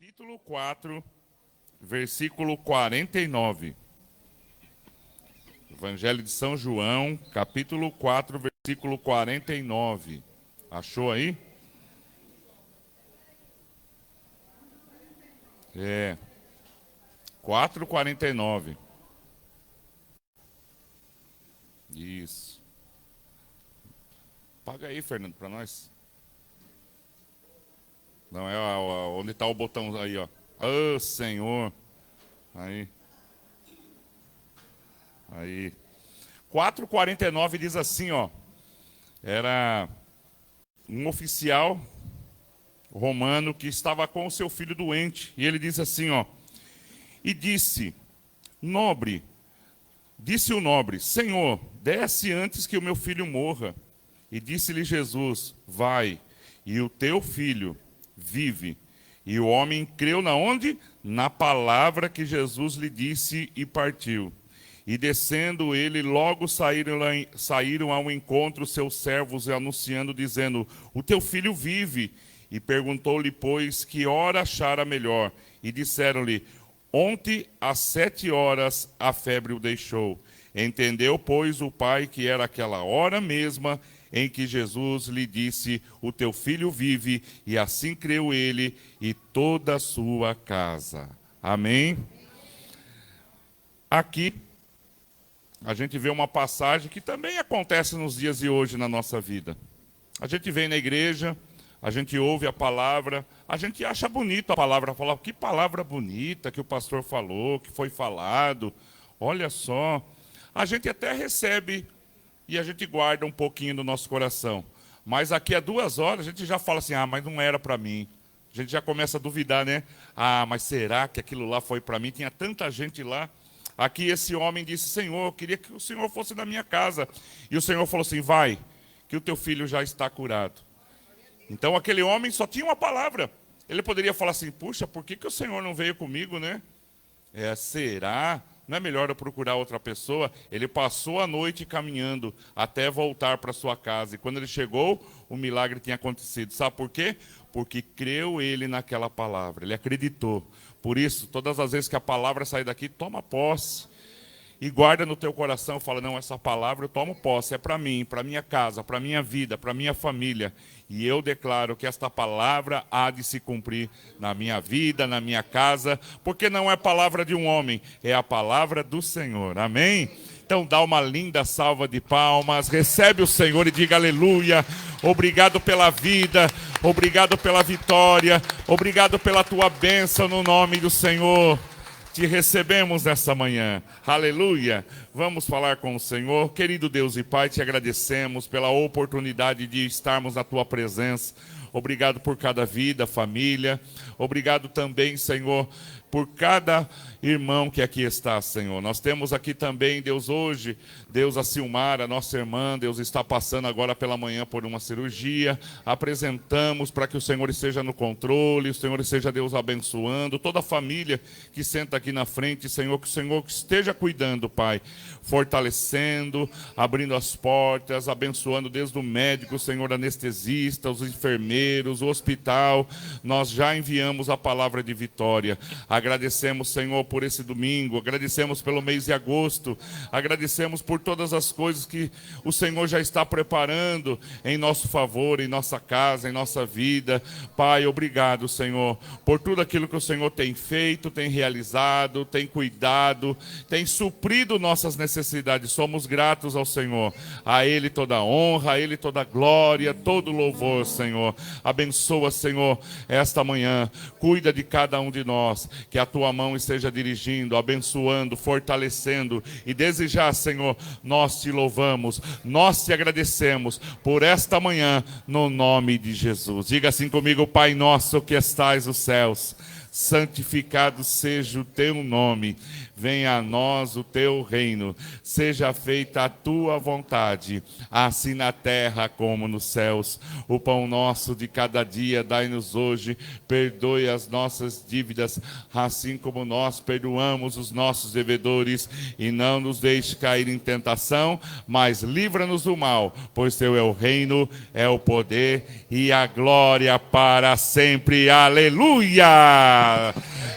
Capítulo 4, versículo 49. Evangelho de São João, capítulo 4, versículo 49. Achou aí? 4:49. Isso. Paga aí, Fernando, para nós. Não, onde está o botão aí, ó. Ah, Senhor. Aí. 4:49 diz assim, ó. Era um oficial romano que estava com o seu filho doente. E ele diz assim, ó. E disse o nobre, Senhor, desce antes que o meu filho morra. E disse-lhe Jesus, vai, e o teu filho vive. E o homem creu na onde? Na palavra que Jesus lhe disse e partiu. E descendo ele, logo saíram ao encontro seus servos, anunciando, dizendo, o teu filho vive. E perguntou-lhe, pois, que hora achara melhor. E disseram-lhe, ontem às 7 horas a febre o deixou. Entendeu, pois, o pai que era aquela hora mesma em que Jesus lhe disse, o teu filho vive, e assim creu ele e toda a sua casa. Amém? Aqui, a gente vê uma passagem que também acontece nos dias de hoje na nossa vida. A gente vem na igreja, a gente ouve a palavra, a gente acha bonito a palavra, fala, que palavra bonita que o pastor falou, que foi falado, olha só. A gente até recebe e a gente guarda um pouquinho do nosso coração. Mas aqui a 2 horas a gente já fala assim, mas não era para mim. A gente já começa a duvidar, né? Mas será que aquilo lá foi para mim? Tinha tanta gente lá. Aqui esse homem disse, Senhor, eu queria que o Senhor fosse na minha casa. E o Senhor falou assim, vai, que o teu filho já está curado. Então aquele homem só tinha uma palavra. Ele poderia falar assim, puxa, por que o Senhor não veio comigo, né? Será? Não é melhor eu procurar outra pessoa? Ele passou a noite caminhando até voltar para sua casa. E quando ele chegou, o milagre tinha acontecido. Sabe por quê? Porque creu ele naquela palavra. Ele acreditou. Por isso, todas as vezes que a palavra sair daqui, toma posse. E guarda no teu coração, fala, não, essa palavra eu tomo posse, é para mim, para minha casa, para minha vida, para minha família. E eu declaro que esta palavra há de se cumprir na minha vida, na minha casa, porque não é palavra de um homem, é a palavra do Senhor. Amém? Então dá uma linda salva de palmas, recebe o Senhor e diga aleluia. Obrigado pela vida, obrigado pela vitória, obrigado pela tua bênção no nome do Senhor. Te recebemos nessa manhã, aleluia. Vamos falar com o Senhor. Querido Deus e Pai, te agradecemos pela oportunidade de estarmos na tua presença. Obrigado por cada vida, família. Obrigado também, Senhor, por cada irmão que aqui está, Senhor. Nós temos aqui também, Deus, hoje, Deus, a Silmara, nossa irmã, Deus está passando agora pela manhã por uma cirurgia. Apresentamos para que o Senhor esteja no controle, o Senhor esteja, Deus, abençoando. Toda a família que senta aqui na frente, Senhor, que o Senhor esteja cuidando, Pai. Fortalecendo, abrindo as portas, abençoando desde o médico, Senhor, anestesista, os enfermeiros, o hospital. Nós já enviamos a palavra de vitória. Agradecemos, Senhor, por esse domingo, agradecemos pelo mês de agosto, agradecemos por todas as coisas que o Senhor já está preparando em nosso favor, em nossa casa, em nossa vida. Pai, obrigado, Senhor, por tudo aquilo que o Senhor tem feito, tem realizado, tem cuidado, tem suprido nossas necessidades. Somos gratos ao Senhor. A Ele toda a honra, a Ele toda a glória, todo o louvor, Senhor. Abençoa, Senhor, esta manhã. Cuida de cada um de nós. Que a tua mão esteja dirigindo, abençoando, fortalecendo. E desejar, Senhor, nós te louvamos, nós te agradecemos por esta manhã, no nome de Jesus. Diga assim comigo, Pai nosso que estais nos céus, santificado seja o teu nome. Venha a nós o teu reino. Seja feita a tua vontade, assim na terra como nos céus. O pão nosso de cada dia dai-nos hoje. Perdoe as nossas dívidas, assim como nós perdoamos os nossos devedores. E não nos deixe cair em tentação, mas livra-nos do mal. Pois teu é o reino, é o poder e a glória para sempre. Aleluia!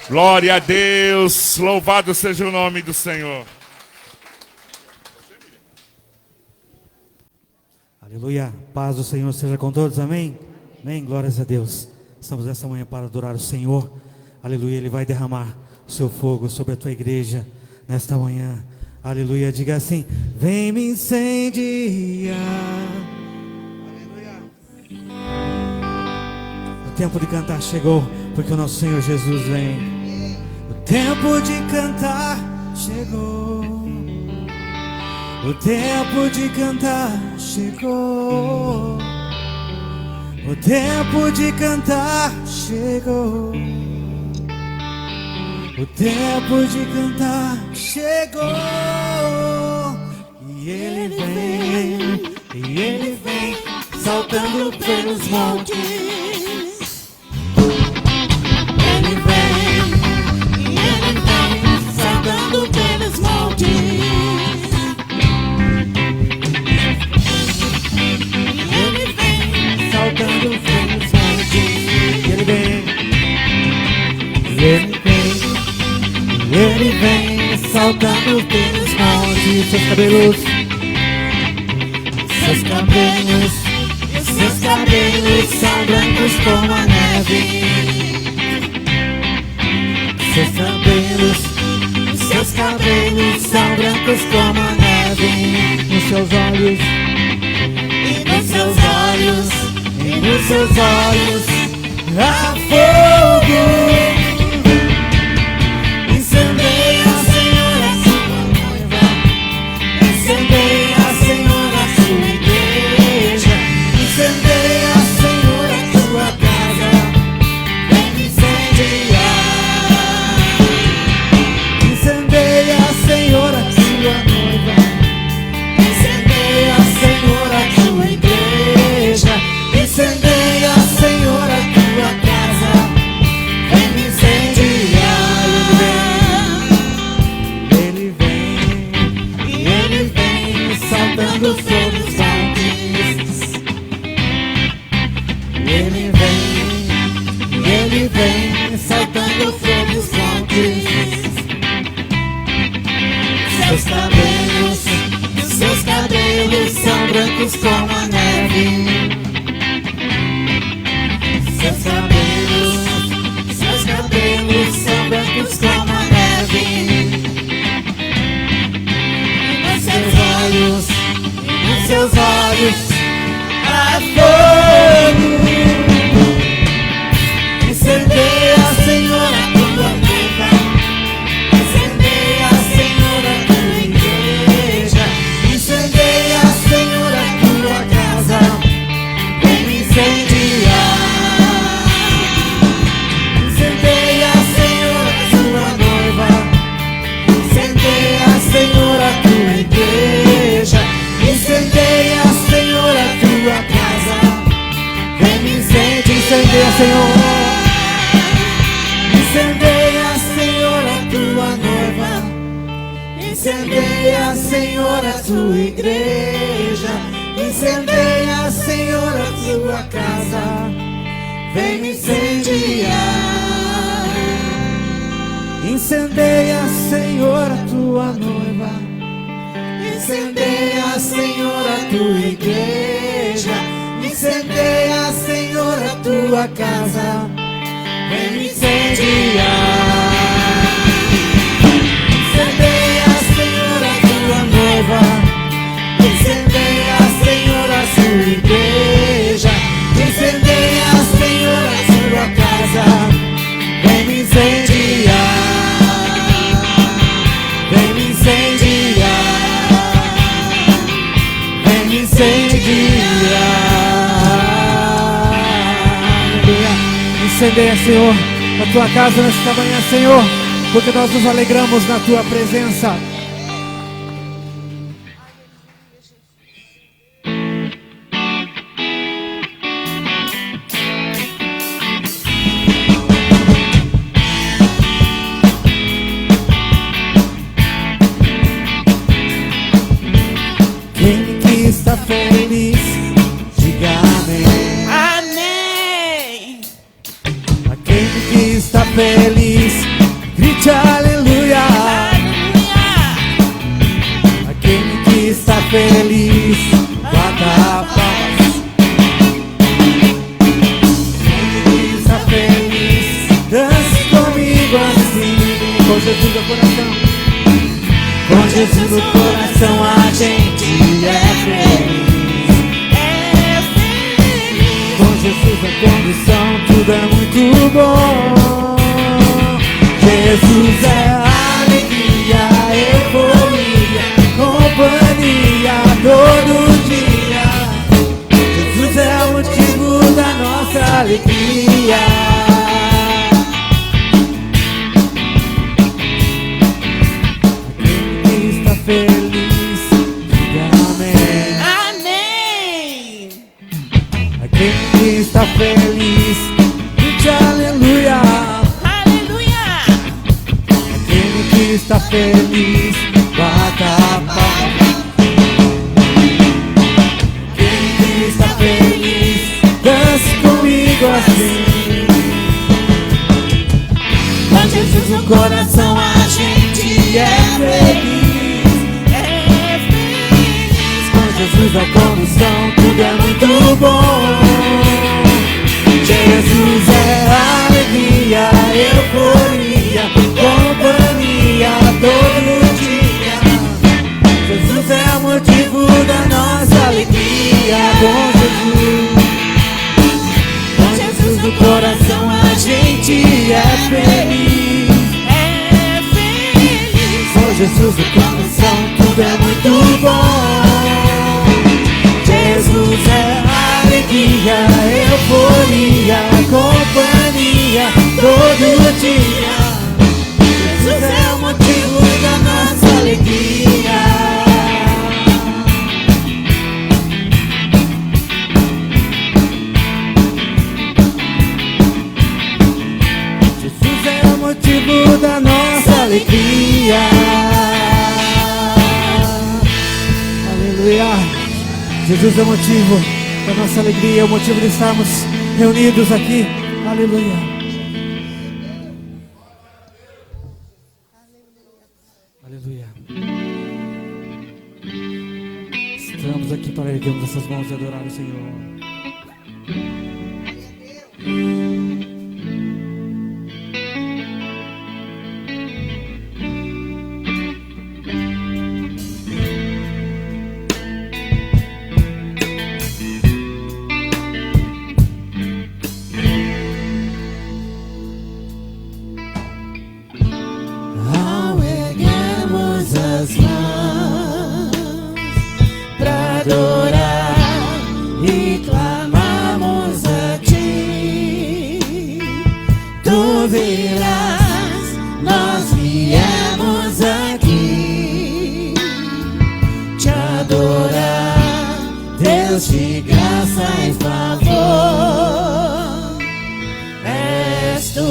Glória a Deus. Louvado seja o nome do Senhor. Aleluia. Paz do Senhor seja com todos. Amém? Amém. Glórias a Deus. Estamos essa manhã para adorar o Senhor. Aleluia. Ele vai derramar o seu fogo sobre a tua igreja nesta manhã. Aleluia. Diga assim: vem me incendiar. Aleluia. O tempo de cantar chegou, porque o nosso Senhor Jesus vem. O tempo de cantar chegou. O tempo de cantar chegou. O tempo de cantar chegou. O tempo de cantar chegou. E ele vem saltando pelos montes. Ele vem saltando pelos montes. Saltando pelos montes. Ele vem saltando pelos montes. Seus cabelos são brancos como a neve. Seus cabelos são brancos como a neve. Nos seus olhos há fogo. Incendeia, Senhor, a sua noiva. Incendeia, Senhor, a sua igreja. Incendeia, Senhor, a tua casa. Vem me incendiar. Incendeia, Senhor, a sua noiva. Incendeia, Senhor, a tua igreja. Incendeia, Senhor, a tua casa. Vem me incendiar. Ele vem saltando sobre os montes. Ele vem saltando sobre os montes. Seus cabelos são brancos como a neve. Seus cabelos são brancos como a neve. Nos seus olhos há fogo. Incendeia, Senhor, a tua noiva. Incendeia, Senhor, a tua igreja. Incendeia, Senhor, a tua casa. Vem me incendiar. Incendeia, Senhor, a tua noiva. Incendeia, Senhor, a tua igreja. Incendeia, Senhor, a tua casa. Vem me incendeia, Senhor. Incendeia, Senhor, a tua noiva. Incendeia, Senhor, a tua igreja. Incendeia, Senhor, a tua casa. Vem me incendiar. Incendeia, Senhor, a tua noiva. Incendeia, Senhor, a tua igreja. Incendeia, Senhor, a tua casa. Vem me incendiar. Incendeia, Senhor, a tua noiva. Incendeia, Senhor, a sua igreja. Incendeia, Senhor, a sua casa. Vem me incendiar. Vem me incendiar. Vem me incendiar. Incendeia, Senhor, a tua casa nesta manhã, Senhor, porque nós nos alegramos na tua presença. Quem que está feliz, diga amém. Amém. Aquele que está feliz, Jesus a condução, tudo é muito bom. Jesus é alegria, euforia, companhia todo dia. Jesus é o motivo da nossa alegria. Quem está feliz, diga amém. Amém. Quem está feliz, grite aleluia. Aleluia. Aquele que está feliz, bata a palma. Aquele que está feliz, dance comigo assim. Com Jesus no coração a gente é feliz. É feliz. Com Jesus a condução, tudo é muito bom. Jesus é alegria, euforia, companhia todo dia. Jesus é o motivo da nossa alegria. Com Jesus no coração a gente é feliz. É feliz. Com Jesus no coração tudo é muito bom. Jesus é alegria, euforia, companhia todo dia. Jesus é o motivo da nossa alegria. Jesus é o motivo da nossa alegria. Aleluia. Jesus é o motivo da nossa alegria, é o motivo de estarmos reunidos aqui. Aleluia. Aleluia. Estamos aqui para erguermos essas mãos e adorar o Senhor. Ao erguemos as mãos pra adorar e clamarmos a Ti, Tu virás, nós viemos aqui te adorar, Deus de graça e favor, és Tu.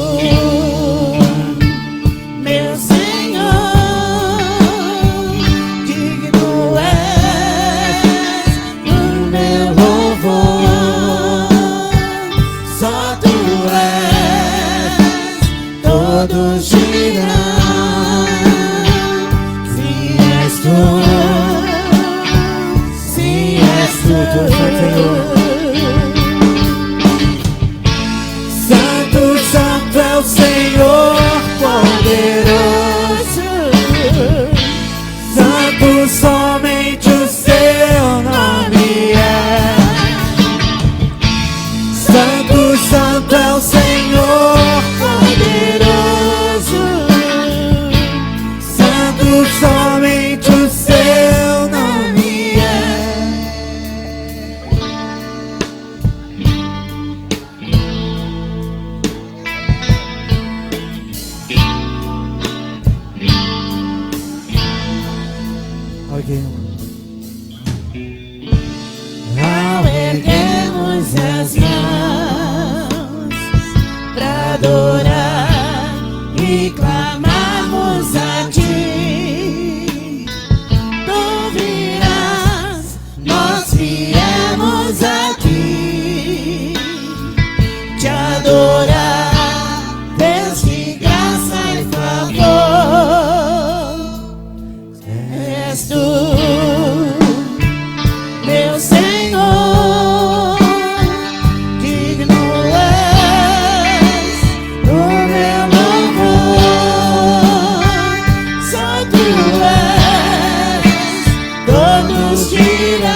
Todos dirão,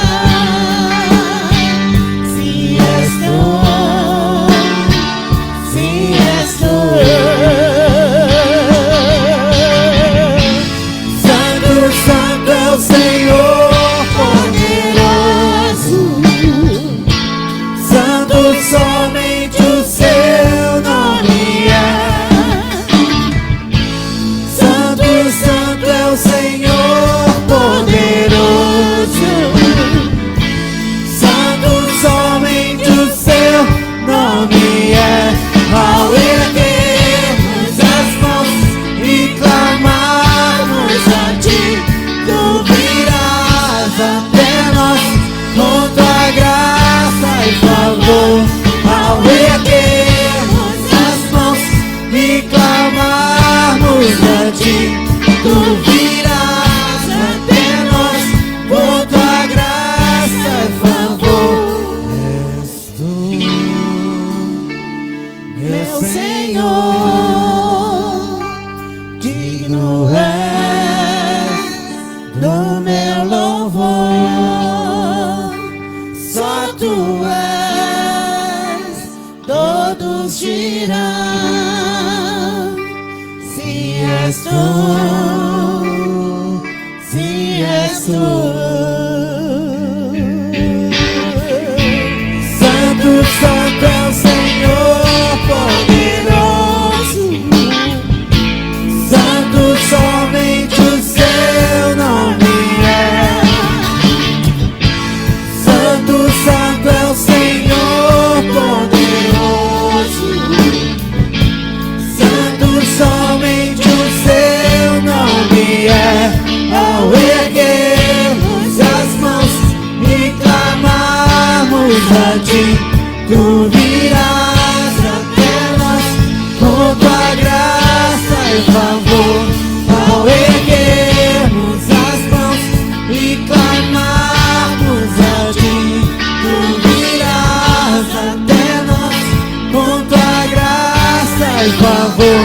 se és Tu. és, todos dirão, se és tu, se és tu. Santo, santo é o Senhor poderoso, santo somente o seu nome é. Santo, santo é o Senhor poderoso, santo somente o seu nome é. Ao erguermos as mãos e clamarmos a ti, tu virás até nós com tua graça e favor. Ao erguermos as mãos e clamarmos a ti, tu virás até nós com tua graça e favor.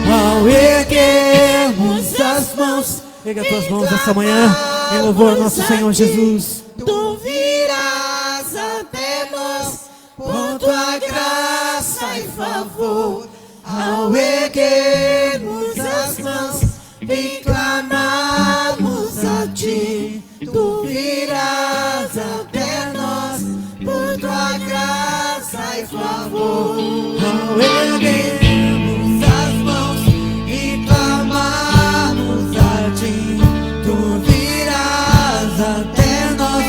Ao erguermos as mãos, pega as tuas mãos essa manhã em louvor ao nosso Senhor Jesus. Tu virás até nós com tua graça e favor. Ao erguermos as mãos e clamarmos a ti, tu virás até nós por tua graça e favor. Ao erguermos as mãos e clamarmos a ti, tu virás até nós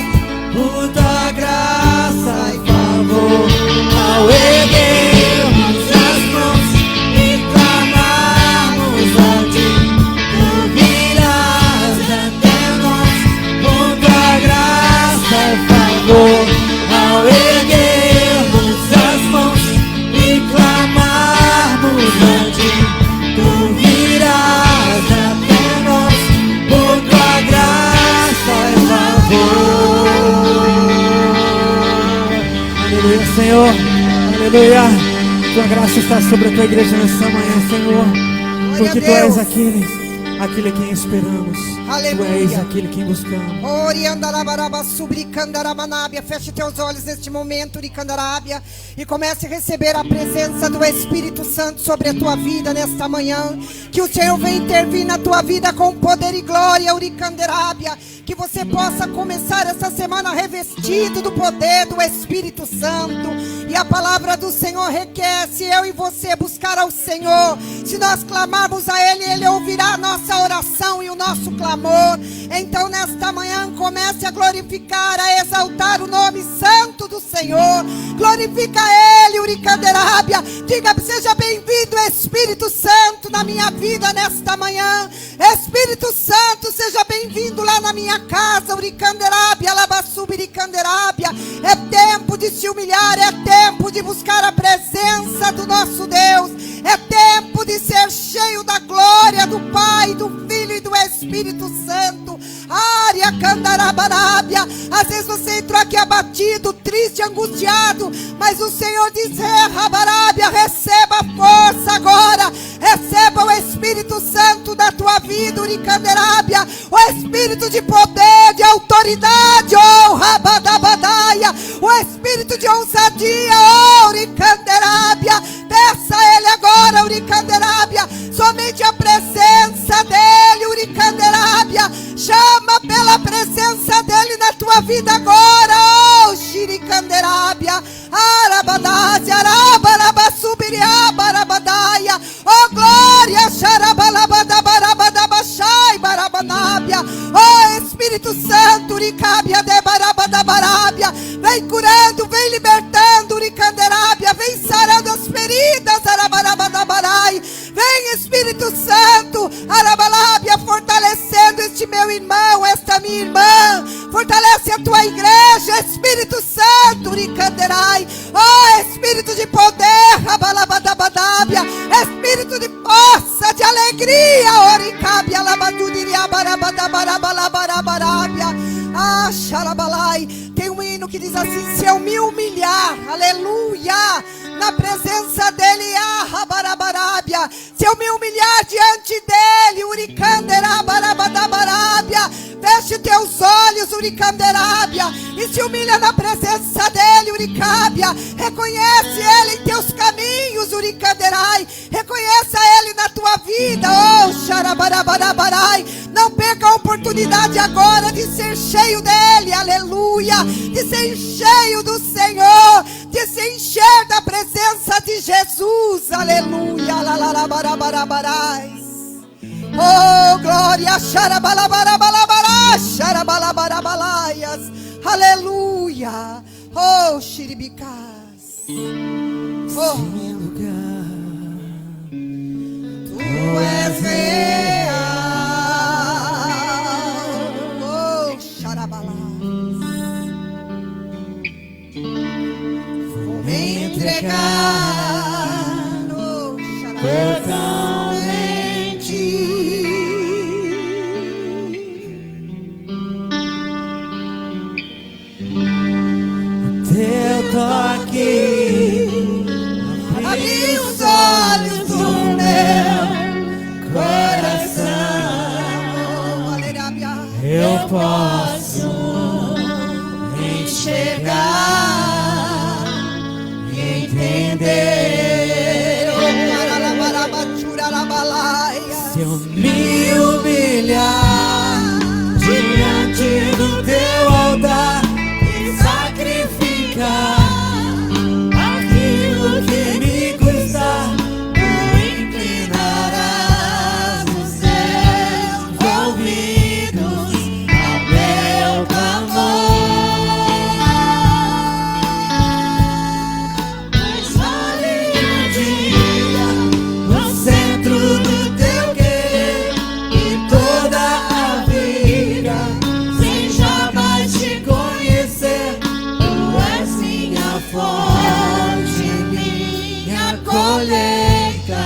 por tua graça e favor. Ao erguermos as mãos e clamarmos a ti, tu virás até nós por tua graça e favor. Ao erguermos as mãos e clamarmos a ti, tu virás até nós por tua graça e favor. Aleluia, Senhor, aleluia. Tua graça está sobre a tua igreja nessa manhã, Senhor, porque tu és aquele a quem esperamos. Aleluia. Tu és aquele quem buscamos. Oriandarabaraba, subricandarabanábia. Feche teus olhos neste momento, Uricandarábia, e comece a receber a presença do Espírito Santo sobre a tua vida nesta manhã. Que o Senhor venha intervir na tua vida com poder e glória, Uricandarábia. Que você possa começar essa semana revestido do poder do Espírito Santo. E a palavra do Senhor requer, se eu e você buscar ao Senhor, se nós clamarmos a Ele, Ele ouvirá a nossa oração e o nosso clamor. Então nesta manhã comece a glorificar, a exaltar o nome santo do Senhor. Glorifica Ele, Uricandarábia. Diga, seja bem-vindo Espírito Santo na minha vida nesta manhã. Espírito Santo, seja bem-vindo lá na minha casa, Uricandarábia, Labassubiricandarábia. É tempo de se humilhar, é tempo de buscar a presença do nosso Deus. É tempo de ser cheio da glória do Pai, do Filho e do Espírito Santo. Área Candarabarábia. Às vezes você entrou aqui abatido, triste, angustiado, mas o Senhor diz: Rabarábia, receba força agora. Receba o Espírito Santo da tua vida, Uricandarábia. O Espírito de poder, de autoridade, oh Rabadabadaia. O Espírito de ousadia, oh Uricandarábia. Peça a Ele agora, Uricandarábia. Somente a presença dEle, Uricandarábia. Chama pela presença dEle na tua vida agora, oh Xiricandarábia. Arabadasia, Arabarabasubiriabarabadaia. Oh glória, Xarabalabadabarabadabachai, Barabanábia. Oh Espírito Santo, Uricábia de Barabadabarábia. Vem curando, vem libertando, Uricandarábia. Vem sarando as feridas, Arabarabadabarai. Vem Espírito Santo, Arabalábia, fortalecendo este meu irmão, esta minha irmã. Fortalece a tua igreja, Espírito Santo, Uricandarai. Oh Espírito de poder, Rabalabadabadábia. Espírito de força, de alegria, Oricábia, Labadudiria, Barabadabarabarabarábia. Ah, Xarabalai. Tem um hino que diz assim: se eu me humilhar, aleluia, na presença dEle, se eu me humilhar diante dEle, Uricandarabarabadábia, Feche teus olhos, Uricanderábia, e se humilha na presença dele, Uricábia. Reconhece ele em teus caminhos, Uricanderai. Reconheça ele na tua vida, oh Xarabarabarabarai. Não perca a oportunidade agora de ser cheio dele, aleluia. De ser cheio do Senhor, de se encher da presença de Jesus, aleluia. Lalarabarabarabarai. Oh, glória, xarabalabarabalabara, xarabalabarabalaias, aleluia. Oh, xiribicás. Oh, tu és real. Oh, xarabalás. Vou me entregar. Oh, xarabalás. Teu toque abre os olhos do meu coração. Eu posso enxergar e entender. Se eu me humilhar diante do teu altar e sacrificar aquilo que me custa, tu inclinarás os teus ouvidos ao meu clamor. Mas vale um dia no centro do teu querer e toda a vida sem jamais te conhecer. Tu és minha fonte, minha colheita,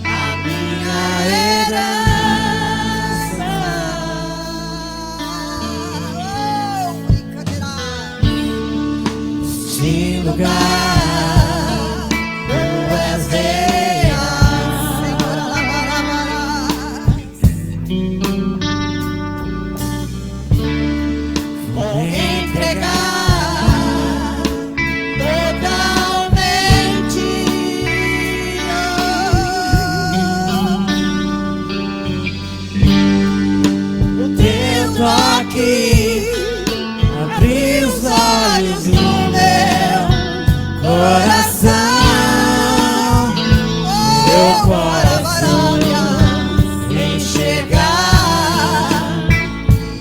a minha herança. Este lugar, tu és real. Vou entregar totalmente. O teu toque abre os olhos do meu coração. Eu posso enxergar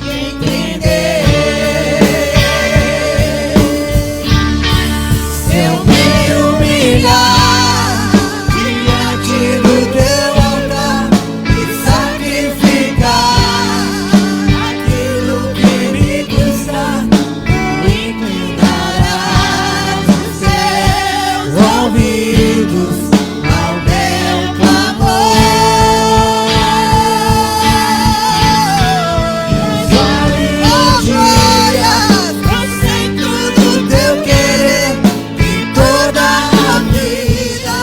e entender. Se eu me humilhar diante do teu altar e sacrificar aquilo que me custa, tu inclinarás os teus ouvidos ao meu clamor. Oh, glórias no centro do teu querer e toda a vida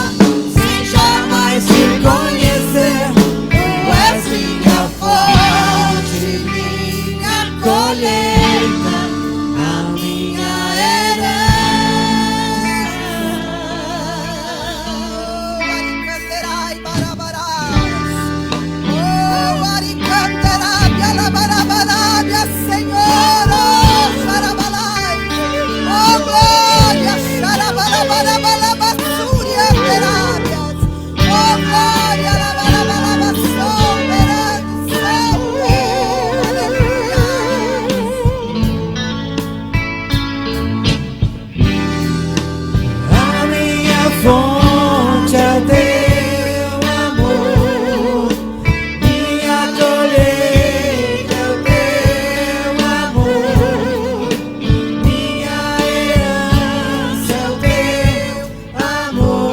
sem jamais te conhecer. Tu és minha fonte, minha colheita, a minha herança. Aricanderai, barabarás. Oh, aricanderai, alabarabarabia, Senhor. Oh, xarabalai. Oh, glória, xarabalabarabalabasúria, perábias. Oh, glória, alabarabalabasou, perábias, aleluia. A minha fonte é teu amor, minha colheita é teu amor, minha herança é teu amor.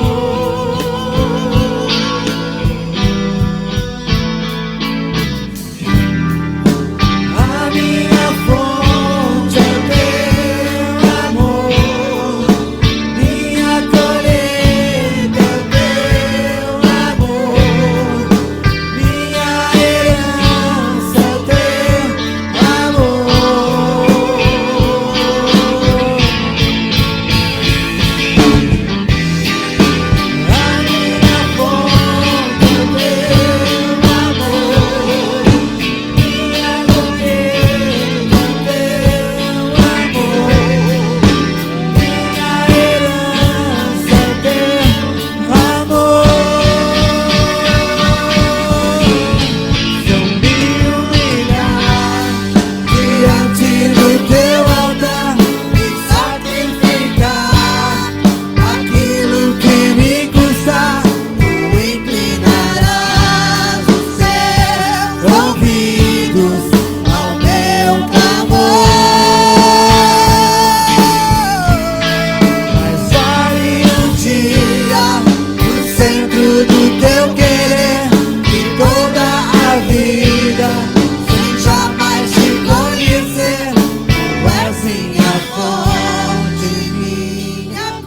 A minha fonte é teu amor, minha colheita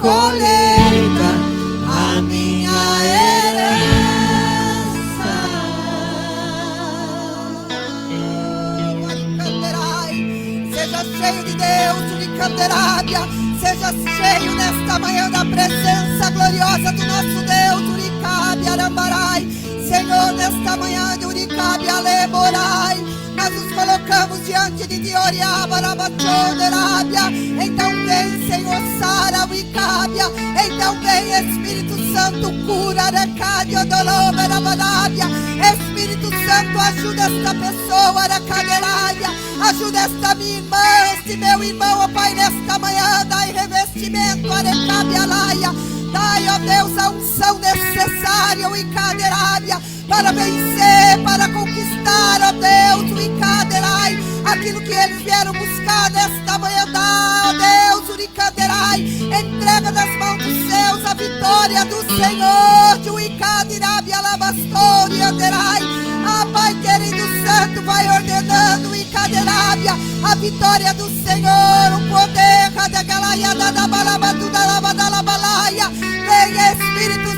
colheita, a minha herança. Seja cheio de Deus, Uricanderábia. Seja cheio nesta manhã da presença gloriosa do nosso Deus, Uricabe, Arambarai. Senhor, nesta manhã de Uricabe, Alemorai, nós nos colocamos diante de Dioriaba, Arabachoderábia. Então vem, Senhor, Sara, Uricábia. Então vem, Espírito Santo, cura, Arecádia, Doloma, Arabanábia. Espírito Santo, ajuda esta pessoa, Aracaderábia. Ajuda esta minha irmã, este meu irmão, ó Pai, nesta manhã, dai revestimento, Arecabe, Alaia. Dai, ó Deus, a unção necessária, o Icaderábia, para vencer, para conquistar, ó Deus, o Icaderai, aquilo que eles vieram buscar nesta manhã. Dá, ó Deus, o Icaderai, entrega nas mãos dos seus a vitória do Senhor, o Icaderábia, Alabastori, Anderai. Ah, Pai querido Santo, vai ordenando o Icaderábia, a vitória do Senhor, o poder, da Galaia, da Balabatu, da Labadalabalaia. Vem, Espírito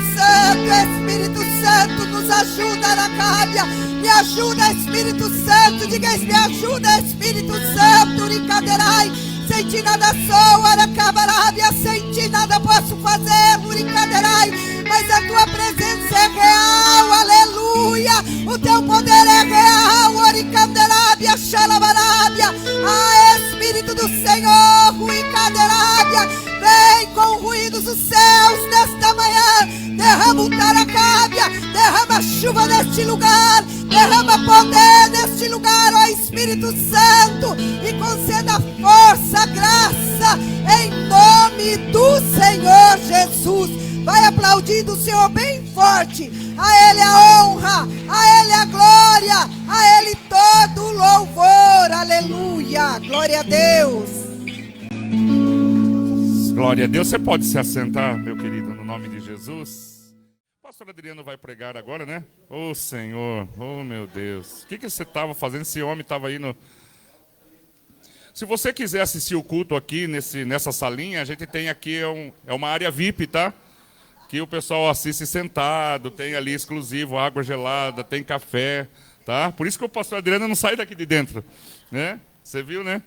Santo, nos ajuda, Aracábia. Me ajuda, Espírito Santo. Diga, me ajuda, Espírito Santo. Uricaderai. Sem ti nada sou, Aracabarábia. Sem ti nada posso fazer, Uricaderai. Mas a tua presença é real, aleluia. O teu poder é real, Uricaderábia, Xalabarábia. Ah, Espírito do Senhor, Uricaderábia. Vem com ruídos dos céus nesta manhã. Derrama um Taracábia, derrama chuva neste lugar, derrama poder neste lugar, ó Espírito Santo, e conceda força, graça, em nome do Senhor Jesus. Vai aplaudindo o Senhor bem forte. A Ele a honra, a Ele a glória, a Ele todo o louvor. Aleluia, glória a Deus. Glória a Deus. Você pode se assentar, meu querido, no nome de Jesus. O pastor Adriano vai pregar agora, né? Ô Senhor, ô meu Deus. O que você estava fazendo? Esse homem estava aí no... Se você quiser assistir o culto aqui nessa salinha, a gente tem aqui uma área VIP, tá? Que o pessoal assiste sentado, tem ali exclusivo, água gelada, tem café, tá? Por isso que o pastor Adriano não sai daqui de dentro, né? Você viu, né?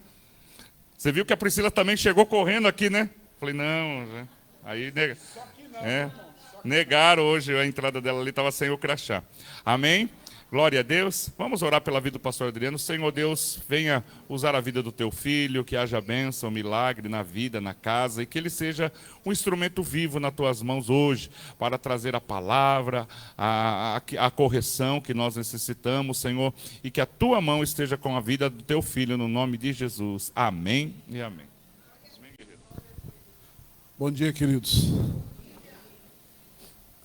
Você viu que a Priscila também chegou correndo aqui, né? Falei, não, né? Aí negaram hoje a entrada dela ali, estava sem o crachá. Amém? Glória a Deus. Vamos orar pela vida do pastor Adriano. Senhor Deus, venha usar a vida do teu filho, que haja bênção, milagre na vida, na casa, e que ele seja um instrumento vivo nas tuas mãos hoje, para trazer a palavra, a correção que nós necessitamos, Senhor, e que a tua mão esteja com a vida do teu filho, no nome de Jesus. Amém e amém. Bom dia, queridos.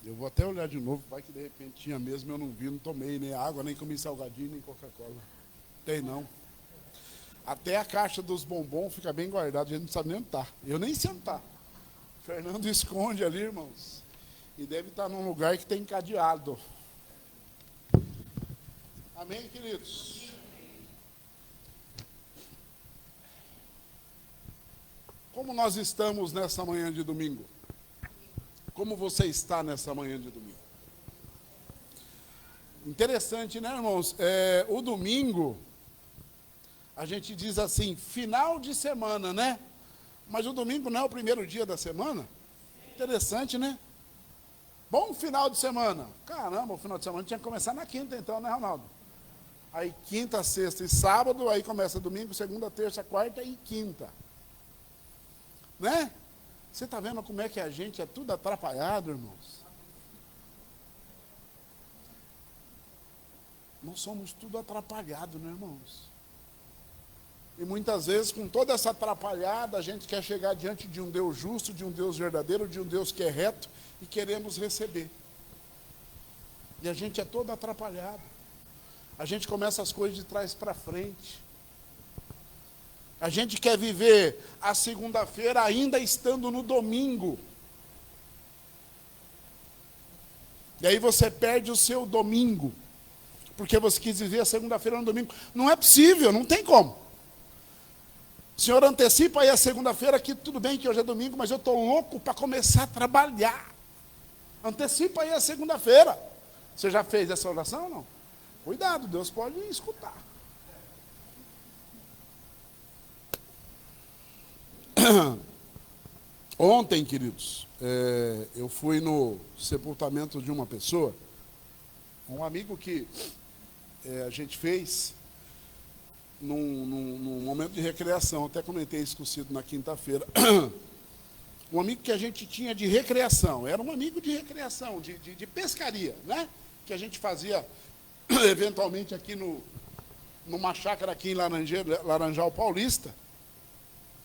Eu vou até olhar de novo, vai que de repente tinha mesmo, eu não vi, não tomei nem água, nem comi salgadinho, nem Coca-Cola. Tem não. Até a caixa dos bombons fica bem guardada, a gente não sabe nem onde está. Eu nem sei onde está. Fernando esconde ali, irmãos. E deve estar num lugar que tem cadeado. Amém, queridos? Como nós estamos nessa manhã de domingo? Como você está nessa manhã de domingo? Interessante, né, irmãos? O domingo, a gente diz assim, final de semana, né? Mas o domingo não é o primeiro dia da semana? Interessante, né? Bom final de semana. Caramba, o final de semana tinha que começar na quinta, então, né, Ronaldo? Aí quinta, sexta e sábado, aí começa domingo, segunda, terça, quarta e quinta. Né? Você está vendo como é que a gente é tudo atrapalhado, irmãos? Nós somos tudo atrapalhado, né, irmãos? E muitas vezes, com toda essa atrapalhada, a gente quer chegar diante de um Deus justo, de um Deus verdadeiro, de um Deus que é reto, e queremos receber. E a gente é todo atrapalhado. A gente começa as coisas de trás para frente. A gente quer viver a segunda-feira ainda estando no domingo. E aí você perde o seu domingo, porque você quis viver a segunda-feira no domingo. Não é possível, não tem como. Senhor, antecipa aí a segunda-feira, que tudo bem que hoje é domingo, mas eu estou louco para começar a trabalhar. Antecipa aí a segunda-feira. Você já fez essa oração ou não? Cuidado, Deus pode escutar. Ontem, queridos, eu fui no sepultamento de uma pessoa, um amigo que a gente fez num momento de recreação, até comentei isso com o Cido na quinta-feira. Um amigo que a gente tinha de recreação, era um amigo de recreação, de pescaria, né? Que a gente fazia eventualmente aqui numa chácara aqui em Laranjal Paulista.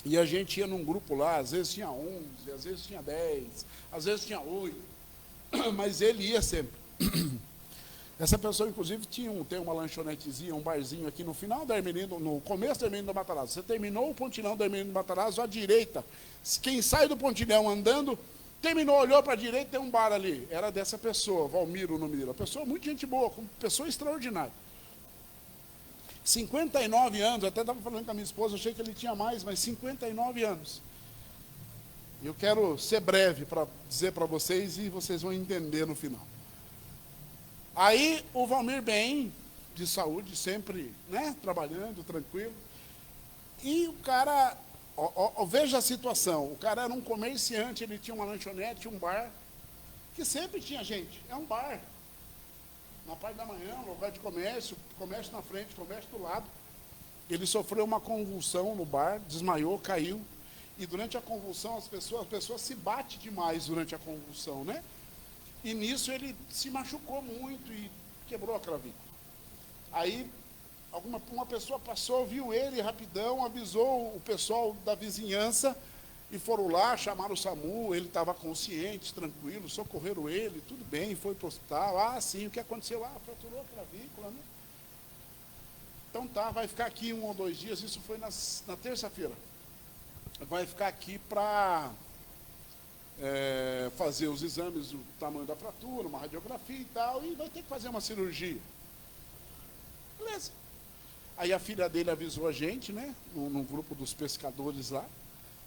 E a gente ia num grupo lá, às vezes tinha 11, às vezes tinha 10, às vezes tinha 8, mas ele ia sempre. Essa pessoa, inclusive, tem uma lanchonetezinha, um barzinho aqui no final da Hermelino, no começo da Hermelino do Matarazzo. Você terminou o pontilhão da Hermelino do Matarazzo, à direita. Quem sai do pontilhão andando, terminou, olhou para a direita, tem um bar ali. Era dessa pessoa, Valmiro, o nome dele. Uma pessoa muito gente boa, uma pessoa extraordinária. 59 anos, até estava falando com a minha esposa, achei que ele tinha mais, mas 59 anos. Eu quero ser breve para dizer para vocês e vocês vão entender no final. Aí o Valmir bem, de saúde, sempre, né, trabalhando, tranquilo. E o cara, veja a situação, o cara era um comerciante, ele tinha uma lanchonete, um bar, que sempre tinha gente, é um bar. Na parte da manhã, um lugar de comércio na frente, comércio do lado. Ele sofreu uma convulsão no bar, desmaiou, caiu. E durante a convulsão, as pessoas se batem demais durante a convulsão, né? E nisso ele se machucou muito e quebrou a clavícula. Aí, uma pessoa passou, viu ele rapidão, avisou o pessoal da vizinhança, e foram lá, chamaram o SAMU, ele estava consciente, tranquilo, socorreram ele, tudo bem, foi para o hospital. Ah, sim, o que aconteceu? Ah, fraturou a clavícula, né? Então tá, vai ficar aqui 1 ou 2 dias, isso foi na terça-feira. Vai ficar aqui para fazer os exames do tamanho da fratura, uma radiografia e tal, e vai ter que fazer uma cirurgia. Beleza. Aí a filha dele avisou a gente, né, num grupo dos pescadores lá,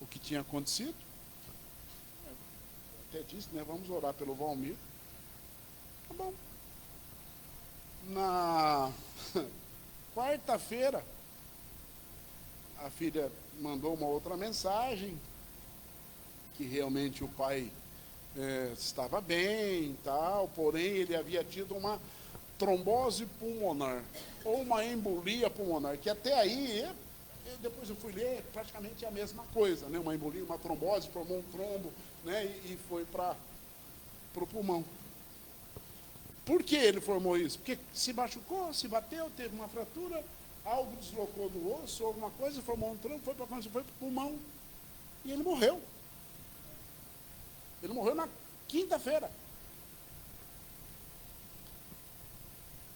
o que tinha acontecido. Até disse, né, vamos orar pelo Valmir. Tá bom. Na quarta-feira, a filha mandou uma outra mensagem, que realmente o pai estava bem e tal, porém ele havia tido uma trombose pulmonar, ou uma embolia pulmonar, que até aí, depois eu fui ler, praticamente é a mesma coisa, né? Uma embolia, uma trombose, formou um trombo, né? E foi para o pulmão. Por que ele formou isso? Porque se machucou, se bateu, teve uma fratura, algo deslocou do osso, alguma coisa, formou um trombo, foi para o pulmão, e ele morreu. Ele morreu na quinta-feira.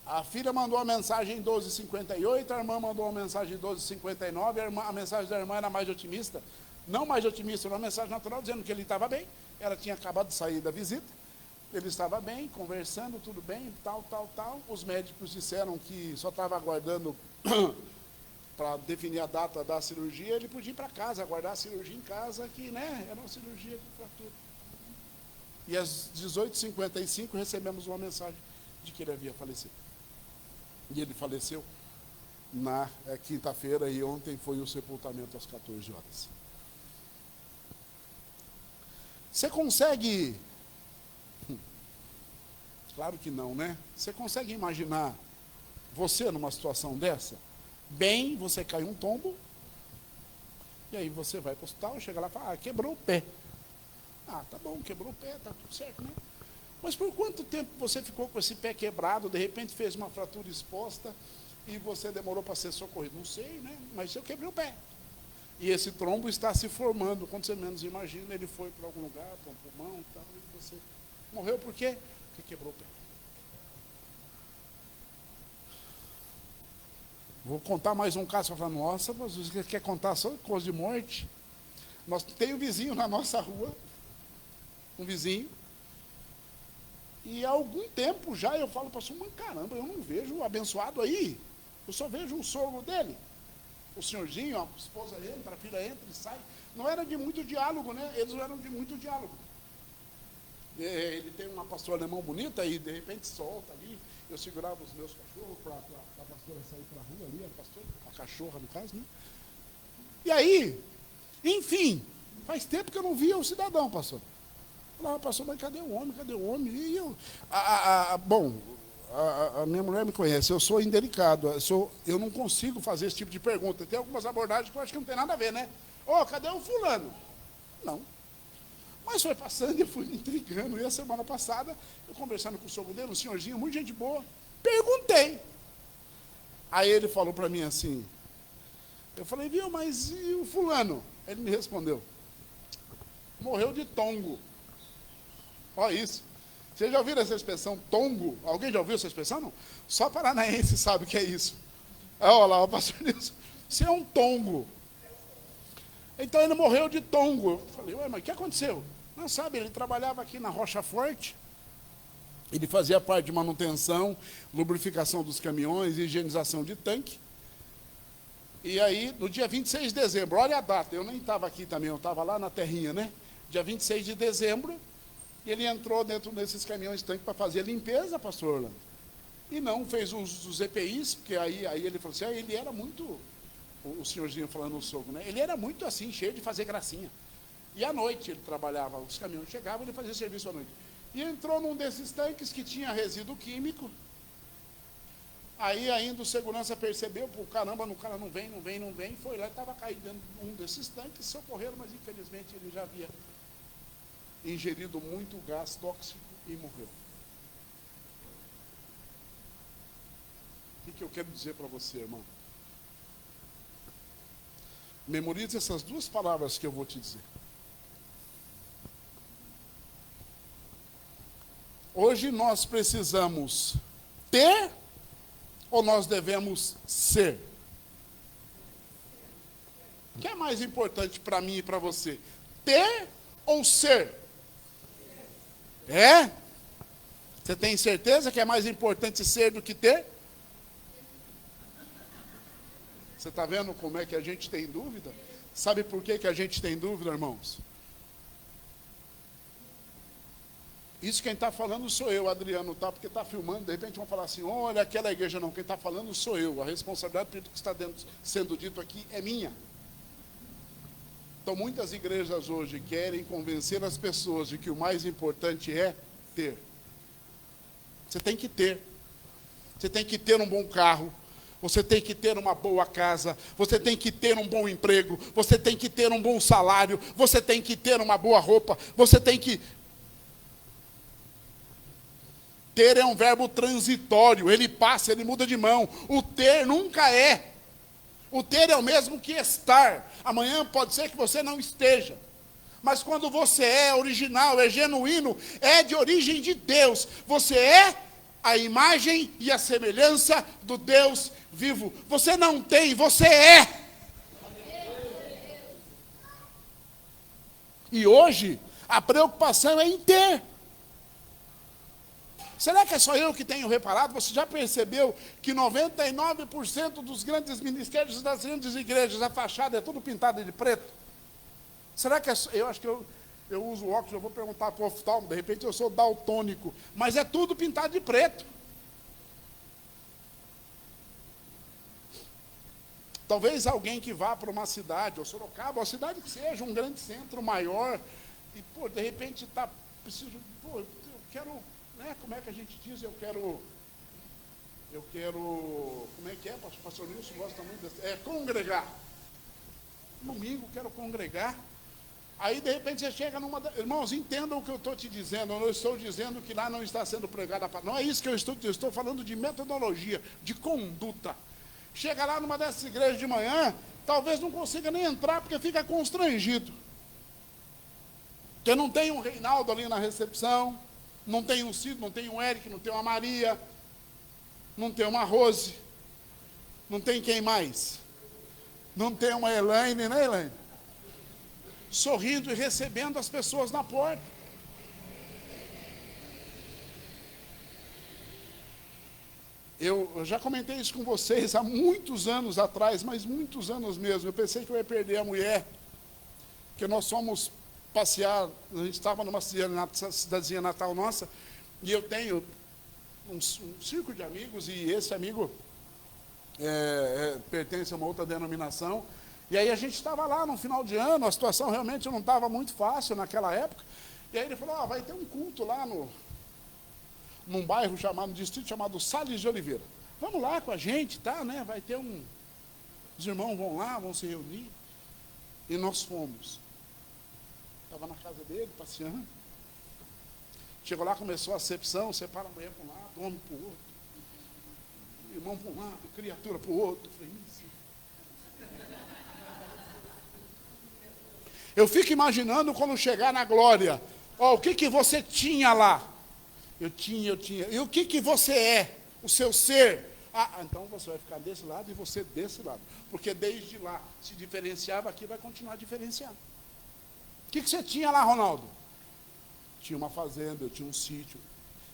A filha mandou a mensagem em 12h58, a irmã mandou uma mensagem em 12h59, a mensagem da irmã era mais otimista. Não mais otimista, era uma mensagem natural, dizendo que ele estava bem. Ela tinha acabado de sair da visita, ele estava bem, conversando, tudo bem, tal. Os médicos disseram que só estava aguardando para definir a data da cirurgia, ele podia ir para casa, aguardar a cirurgia em casa, que, né, era uma cirurgia de fratura. E às 18h55 recebemos uma mensagem de que ele havia falecido. E ele faleceu na quinta-feira, e ontem foi o sepultamento às 14 horas. Você consegue... Claro que não, né? Você consegue imaginar você numa situação dessa? Bem, você caiu um tombo, e aí você vai para o hospital, chega lá e fala, quebrou o pé. Ah, tá bom, quebrou o pé, tá tudo certo, né? Mas por quanto tempo você ficou com esse pé quebrado, de repente fez uma fratura exposta e você demorou para ser socorrido? Não sei, né? Mas eu quebrei o pé. E esse trombo está se formando, quando você menos imagina, ele foi para algum lugar, para um pulmão e tal, e você morreu por quê? Porque quebrou o pé. Vou contar mais um caso, para falar, nossa, mas você quer contar só coisa de morte? Nós tem um vizinho na nossa rua, um vizinho, e há algum tempo já eu falo para o pastor, mas caramba, eu não vejo o abençoado aí, eu só vejo o sogro dele. O senhorzinho, a esposa entra, a filha entra e sai. Não era de muito diálogo, né? Eles não eram de muito diálogo. Ele tem uma pastora alemão bonita e de repente solta ali. Eu segurava os meus cachorros para a pastora sair para a rua ali, a cachorra no caso, né? E aí, enfim, faz tempo que eu não via o cidadão, pastor. Eu falava, pastor, mas cadê o homem? Cadê o homem? E eu, a minha mulher me conhece, eu sou indelicado, eu não consigo fazer esse tipo de pergunta. Tem algumas abordagens que eu acho que não tem nada a ver, né? Ô, cadê o fulano? Não. Mas foi passando e eu fui me intrigando. E a semana passada, eu conversando com o sogro dele, um senhorzinho, muito gente boa, perguntei. Aí ele falou para mim assim, eu falei, viu, mas e o fulano? Ele me respondeu, morreu de tongo. Olha isso. Vocês já ouviram essa expressão, tongo? Alguém já ouviu essa expressão? Não? Só paranaense sabe o que é isso. Olha lá, o pastor Nilson, você é um tongo. Então ele morreu de tongo. Eu falei, ué, mas o que aconteceu? Não sabe, ele trabalhava aqui na Rocha Forte, ele fazia parte de manutenção, lubrificação dos caminhões, higienização de tanque. E aí, no dia 26 de dezembro, olha a data, eu nem estava aqui também, eu estava lá na terrinha, né? Dia 26 de dezembro, ele entrou dentro desses caminhões tanque para fazer a limpeza, pastor Orlando. E não fez os EPIs, porque aí ele falou assim, ele era muito, o senhorzinho falando no sogro, né? Ele era muito assim, cheio de fazer gracinha. E à noite ele trabalhava, os caminhões chegavam, ele fazia serviço à noite. E entrou num desses tanques que tinha resíduo químico. Aí ainda o segurança percebeu, pô, caramba, o cara não vem, foi lá e estava caído dentro de um desses tanques, socorreram, mas infelizmente ele já havia ingerido muito gás tóxico e morreu. O que eu quero dizer para você, irmão? Memorize essas duas palavras que eu vou te dizer. Hoje nós precisamos ter ou nós devemos ser? O que é mais importante para mim e para você? Ter ou ser? É? Você tem certeza que é mais importante ser do que ter? Você está vendo como é que a gente tem dúvida? Sabe por que a gente tem dúvida, irmãos? Isso quem está falando sou eu, Adriano, tá? Porque está filmando, de repente vão falar assim, olha, aquela igreja não, quem está falando sou eu, a responsabilidade por tudo que está sendo dito aqui é minha. Então muitas igrejas hoje querem convencer as pessoas de que o mais importante é ter. Você tem que ter. Você tem que ter um bom carro, você tem que ter uma boa casa, você tem que ter um bom emprego, você tem que ter um bom salário, você tem que ter uma boa roupa, você tem que... Ter é um verbo transitório, ele passa, ele muda de mão. O ter nunca é. O ter é o mesmo que estar. Amanhã pode ser que você não esteja. Mas quando você é original, é genuíno, é de origem de Deus. Você é a imagem e a semelhança do Deus vivo. Você não tem, você é. E hoje, a preocupação é em ter. Será que é só eu que tenho reparado? Você já percebeu que 99% dos grandes ministérios das grandes igrejas, a fachada é tudo pintada de preto? Será que é só... Eu acho que eu uso óculos, eu vou perguntar para o oftalmo, de repente eu sou daltônico, mas é tudo pintado de preto. Talvez alguém que vá para uma cidade, ou Sorocaba, uma cidade que seja um grande centro maior, e, pô, de repente está, preciso, pô, eu quero... Né? Como é que a gente diz? Eu quero, como é que é? Pastor Nilson gosta muito desse, congregar. Domingo, quero congregar. Aí, de repente, você chega numa... Irmãos, entendam o que eu estou te dizendo. Eu não estou dizendo que lá não está sendo pregada a palavra. Não é isso que eu estou falando de metodologia, de conduta. Chega lá numa dessas igrejas de manhã, talvez não consiga nem entrar, porque fica constrangido. Porque não tem um Reinaldo ali na recepção, não tem um Cid, não tem um Eric, não tem uma Maria, não tem uma Rose, não tem quem mais? Não tem uma Elaine, né, Elaine? Sorrindo e recebendo as pessoas na porta. Eu já comentei isso com vocês há muitos anos atrás, mas muitos anos mesmo. Eu pensei que eu ia perder a mulher, que nós fomos passear, a gente estava numa cidadezinha natal nossa, e eu tenho um círculo de amigos, e esse amigo pertence a uma outra denominação. E aí a gente estava lá no final de ano, a situação realmente não estava muito fácil naquela época. E aí ele falou, vai ter um culto lá num bairro num distrito chamado Salles de Oliveira. Vamos lá com a gente, tá, né? Vai ter os irmãos vão lá, vão se reunir. E nós fomos. Estava na casa dele, passeando. Chegou lá, começou a acepção, separa a mulher para um lado, o homem para o outro. Irmão para um lado, criatura para o outro. Eu fico imaginando quando chegar na glória. O que você tinha lá? Eu tinha. E o que você é? O seu ser? Então você vai ficar desse lado e você desse lado. Porque desde lá se diferenciava, aqui vai continuar diferenciando. O que você tinha lá, Ronaldo? Tinha uma fazenda, eu tinha um sítio.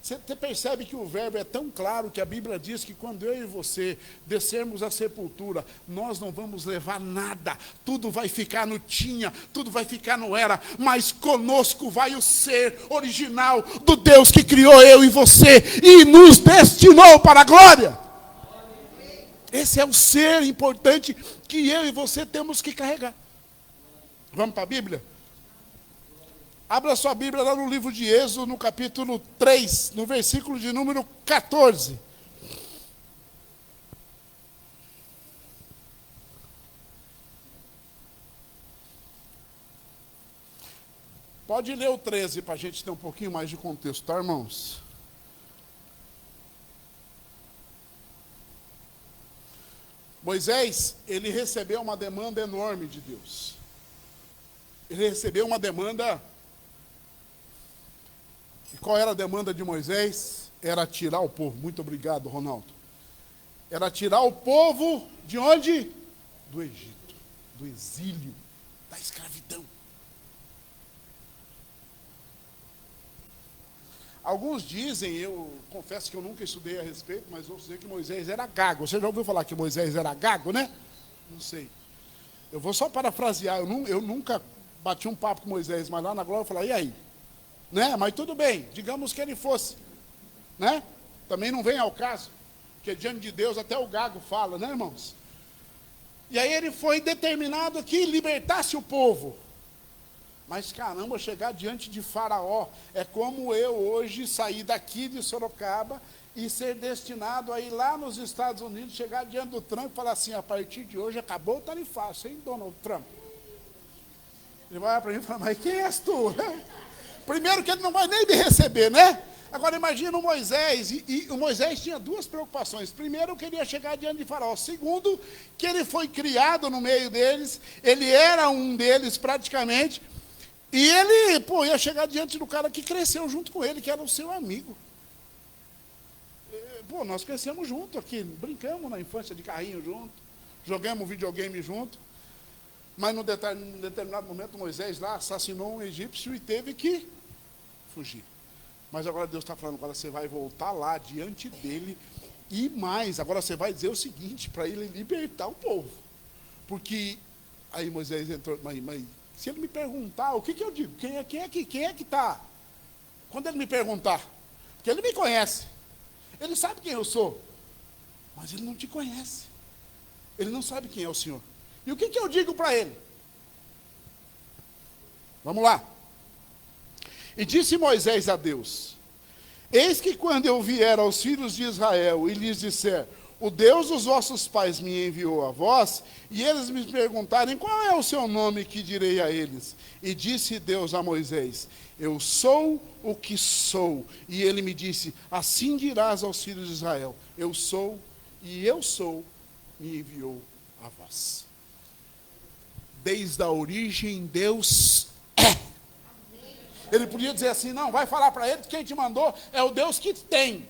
Você percebe que o verbo é tão claro que a Bíblia diz que quando eu e você descermos à sepultura, nós não vamos levar nada. Tudo vai ficar no tinha, tudo vai ficar no era, mas conosco vai o ser original do Deus que criou eu e você e nos destinou para a glória. Esse é o ser importante que eu e você temos que carregar. Vamos para a Bíblia? Abra sua Bíblia lá no livro de Êxodo, no capítulo 3, no versículo de número 14. Pode ler o 13 para a gente ter um pouquinho mais de contexto, tá, irmãos? Moisés, ele recebeu uma demanda enorme de Deus. Ele recebeu uma demanda. E qual era a demanda de Moisés? Era tirar o povo. Muito obrigado, Ronaldo. Era tirar o povo de onde? Do Egito, do exílio, da escravidão. Alguns dizem, eu confesso que eu nunca estudei a respeito, mas ouço dizer que Moisés era gago. Você já ouviu falar que Moisés era gago, né? Não sei. Eu vou só parafrasear, eu nunca bati um papo com Moisés, mas lá na glória eu falei, e aí? Né? Mas tudo bem, digamos que ele fosse, né? Também não vem ao caso, porque diante de Deus até o gago fala, né, irmãos? E aí ele foi determinado que libertasse o povo. Mas caramba, chegar diante de Faraó é como eu hoje sair daqui de Sorocaba e ser destinado a ir lá nos Estados Unidos, chegar diante do Trump e falar assim, a partir de hoje acabou o tarifaço, hein, Donald Trump? Ele vai olhar para mim e falar, mas quem és tu? Primeiro que ele não vai nem me receber, né? Agora imagina o Moisés, e o Moisés tinha duas preocupações. Primeiro, eu queria chegar diante de Faraó. Segundo, que ele foi criado no meio deles, ele era um deles praticamente, e ele, ia chegar diante do cara que cresceu junto com ele, que era o seu amigo. Nós crescemos junto aqui, brincamos na infância de carrinho junto, jogamos videogame junto, mas num determinado momento Moisés lá assassinou um egípcio e teve que fugir. Mas agora Deus está falando, agora você vai voltar lá diante dele e mais, agora você vai dizer o seguinte, para ele libertar o povo. Porque aí Moisés entrou, mas se ele me perguntar, o que eu digo? Quem é que está? Quando ele me perguntar, porque ele me conhece, ele sabe quem eu sou, mas ele não te conhece. Ele não sabe quem é o Senhor. E o que eu digo para ele? Vamos lá. E disse Moisés a Deus, eis que quando eu vier aos filhos de Israel e lhes disser, o Deus dos vossos pais me enviou a vós, e eles me perguntarem, qual é o seu nome, que direi a eles? E disse Deus a Moisés, eu sou o que sou. E ele me disse, assim dirás aos filhos de Israel, eu sou, e eu sou, me enviou a vós. Desde a origem, Deus é. Ele podia dizer assim, não, vai falar para ele que quem te mandou é o Deus que tem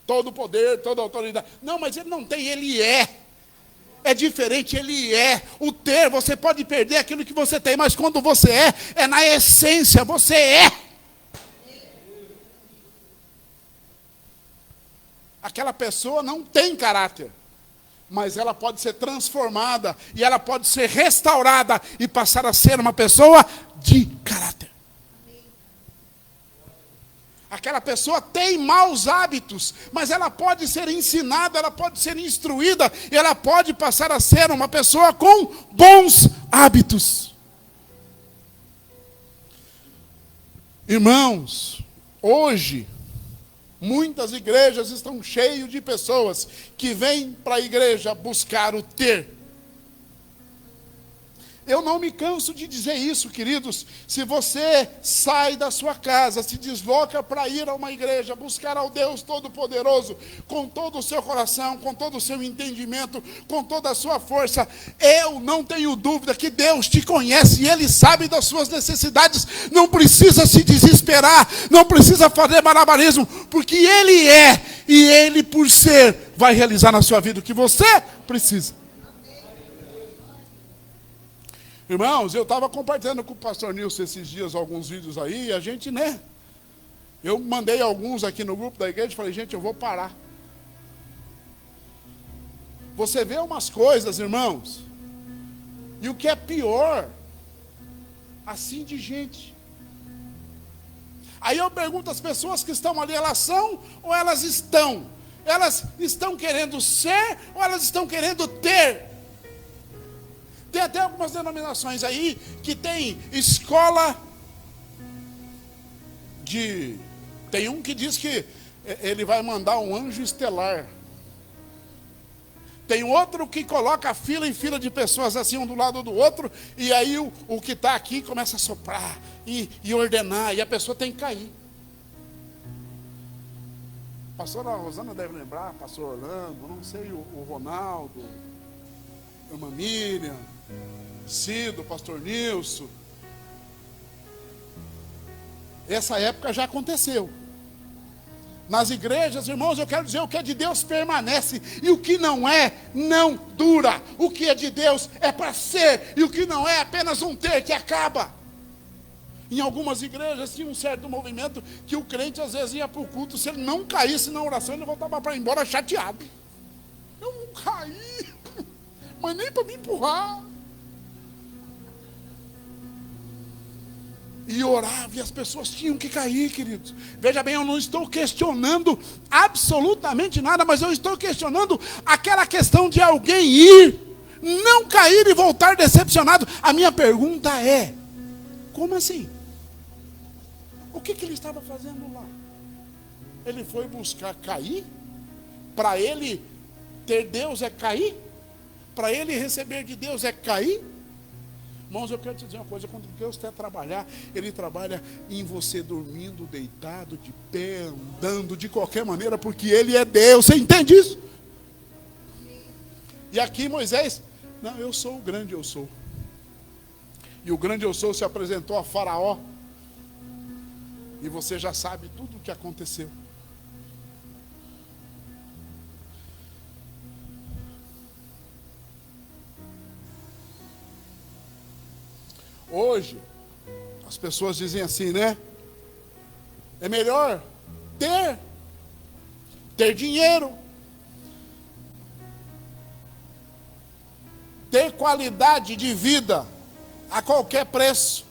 todo o poder, toda a autoridade. Não, mas ele não tem, ele é. É diferente, ele é. O ter, você pode perder aquilo que você tem, mas quando você é na essência, você é. aquela pessoa não tem caráter, mas ela pode ser transformada e ela pode ser restaurada e passar a ser uma pessoa de caráter. Aquela pessoa tem maus hábitos, mas ela pode ser ensinada, ela pode ser instruída, e ela pode passar a ser uma pessoa com bons hábitos. Irmãos, hoje, muitas igrejas estão cheias de pessoas que vêm para a igreja buscar o ter. Eu não me canso de dizer isso, queridos. Se você sai da sua casa, se desloca para ir a uma igreja, buscar ao Deus Todo-Poderoso, com todo o seu coração, com todo o seu entendimento, com toda a sua força, eu não tenho dúvida que Deus te conhece e Ele sabe das suas necessidades. Não precisa se desesperar, não precisa fazer malabarismo, porque Ele é, e Ele, por ser, vai realizar na sua vida o que você precisa. Irmãos, eu estava compartilhando com o pastor Nilson esses dias alguns vídeos aí, e a gente, eu mandei alguns aqui no grupo da igreja e falei, gente, eu vou parar. Você vê umas coisas, irmãos, e o que é pior, assim de gente. Aí eu pergunto às pessoas que estão ali, elas são ou elas estão? Elas estão querendo ser ou elas estão querendo ter? Tem até algumas denominações aí que tem escola de... Tem um que diz que ele vai mandar um anjo estelar. Tem outro que coloca fila em fila de pessoas assim, um do lado do outro, e aí o que está aqui começa a soprar e ordenar, e a pessoa tem que cair. A pastora Rosana deve lembrar, pastor Orlando, não sei, o Ronaldo, a irmã Miriam, Cido, pastor Nilson. Essa época já aconteceu. Nas igrejas, irmãos, eu quero dizer, o que é de Deus permanece, e o que não é, não dura. O que é de Deus é para ser, e o que não é apenas um ter que acaba. Em algumas igrejas tinha um certo movimento que o crente às vezes ia para o culto, se ele não caísse na oração, ele voltava para ir embora chateado. Eu não caí, mas nem para me empurrar. E orava, e as pessoas tinham que cair, queridos. Veja bem, eu não estou questionando absolutamente nada, mas eu estou questionando aquela questão de alguém ir, não cair e voltar decepcionado. A minha pergunta é, como assim? O que ele estava fazendo lá? Ele foi buscar cair? Para ele ter Deus é cair? Para ele receber de Deus é cair? Irmãos, eu quero te dizer uma coisa, quando Deus quer trabalhar, Ele trabalha em você dormindo, deitado, de pé, andando, de qualquer maneira, porque Ele é Deus, você entende isso? E aqui Moisés, não, eu sou o grande eu sou. E o grande eu sou se apresentou a Faraó, e você já sabe tudo o que aconteceu. Hoje, as pessoas dizem assim, né? É melhor ter dinheiro, ter qualidade de vida a qualquer preço,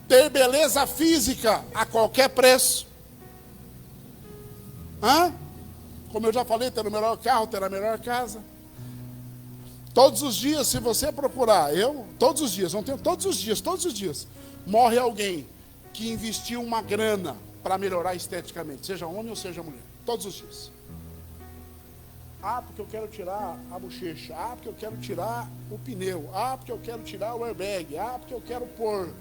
ter beleza física a qualquer preço. Como eu já falei, ter o melhor carro, ter a melhor casa. Todos os dias, se você procurar, todos os dias, morre alguém que investiu uma grana para melhorar esteticamente, seja homem ou seja mulher, todos os dias. Porque eu quero tirar a bochecha, porque eu quero tirar o pneu, porque eu quero tirar o airbag, porque eu quero pôr,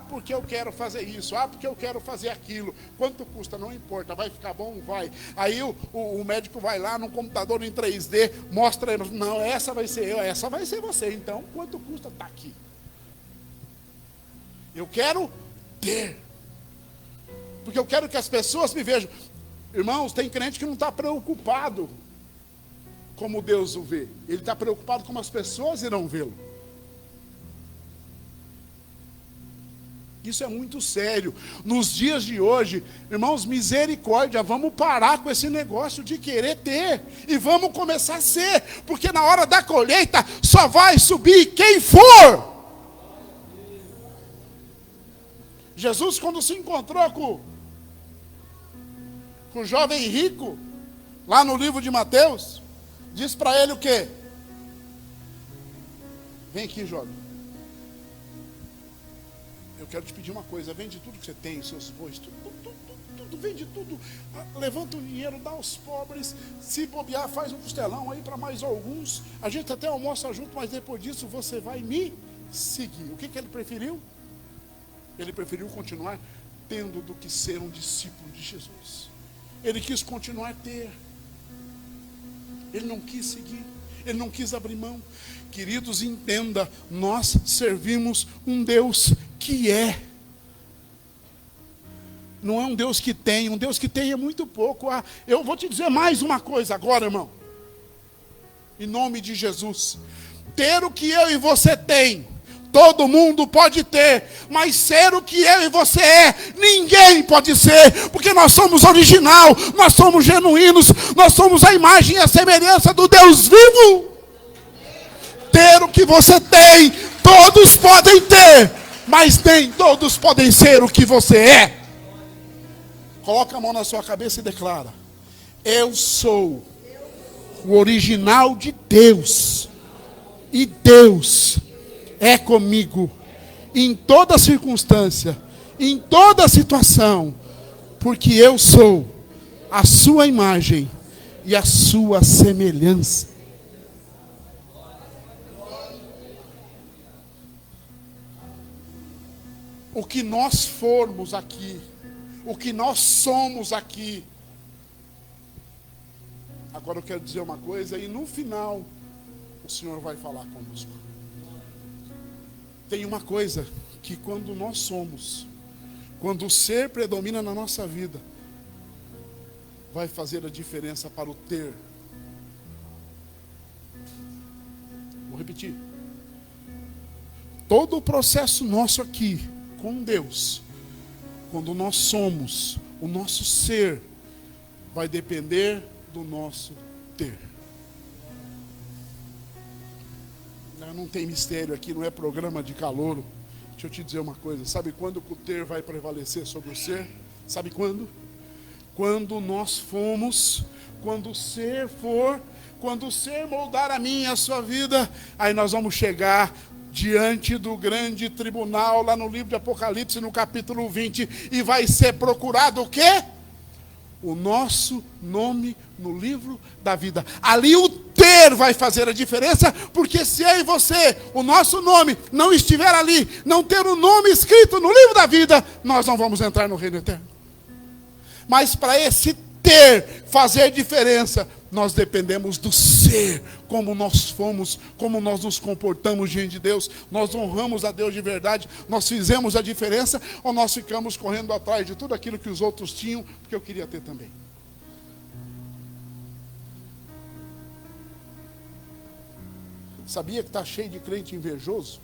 porque eu quero fazer isso, porque eu quero fazer aquilo. Quanto custa? Não importa, vai ficar bom? Vai. Aí o médico vai lá no computador em 3D, mostra, não, essa vai ser eu, essa vai ser você, então quanto custa? Está aqui. Eu quero ter, porque eu quero que as pessoas me vejam. Irmãos, tem crente que não está preocupado como Deus o vê. Ele está preocupado como as pessoas irão vê-lo. Isso é muito sério. Nos dias de hoje, irmãos, misericórdia, vamos parar com esse negócio de querer ter. E vamos começar a ser. Porque na hora da colheita, só vai subir quem for. Jesus, quando se encontrou com o jovem rico, lá no livro de Mateus, diz para ele o quê? Vem aqui, jovem. Eu quero te pedir uma coisa, vende tudo que você tem, seus bois, tudo, vende tudo, levanta o dinheiro, dá aos pobres, se bobear, faz um costelão aí para mais alguns, a gente até almoça junto, mas depois disso você vai me seguir. O que ele preferiu? Ele preferiu continuar tendo do que ser um discípulo de Jesus. Ele quis continuar a ter. Ele não quis seguir. Ele não quis abrir mão. Queridos, entenda, nós servimos um Deus que é. Não é um Deus que tem. Um Deus que tem é muito pouco. Eu vou te dizer mais uma coisa agora, irmão. Em nome de Jesus. Ter o que eu e você tem, todo mundo pode ter, mas ser o que eu e você é, ninguém pode ser, porque nós somos original, nós somos genuínos, nós somos a imagem e a semelhança do Deus vivo. Ter o que você tem, todos podem ter, mas nem todos podem ser o que você é. Coloca a mão na sua cabeça e declara: eu sou o original de Deus, e Deus é comigo em toda circunstância, em toda situação, porque eu sou a sua imagem e a sua semelhança. O que nós formos aqui, o que nós somos aqui. Agora eu quero dizer uma coisa, e no final o Senhor vai falar conosco. Tem uma coisa que quando nós somos, quando o ser predomina na nossa vida, vai fazer a diferença para o ter. Vou repetir. Todo o processo nosso aqui, com Deus, quando nós somos, o nosso ser, vai depender do nosso ter. Não tem mistério aqui, não é programa de calouro. Deixa eu te dizer uma coisa. Sabe quando o ter vai prevalecer sobre o ser? Sabe quando? Quando nós fomos, quando o ser for, quando o ser moldar a minha e a sua vida, aí nós vamos chegar diante do grande tribunal, lá no livro de Apocalipse, no capítulo 20, e vai ser procurado o quê? O nosso nome no livro da vida. Ali o ter vai fazer a diferença, porque se eu e você, o nosso nome não estiver ali, não ter o nome escrito no livro da vida, nós não vamos entrar no reino eterno. Mas para esse ter fazer diferença, nós dependemos do ser, como nós fomos, como nós nos comportamos diante de Deus. Nós honramos a Deus de verdade, nós fizemos a diferença, ou nós ficamos correndo atrás de tudo aquilo que os outros tinham, porque eu queria ter também. Sabia que está cheio de crente invejoso?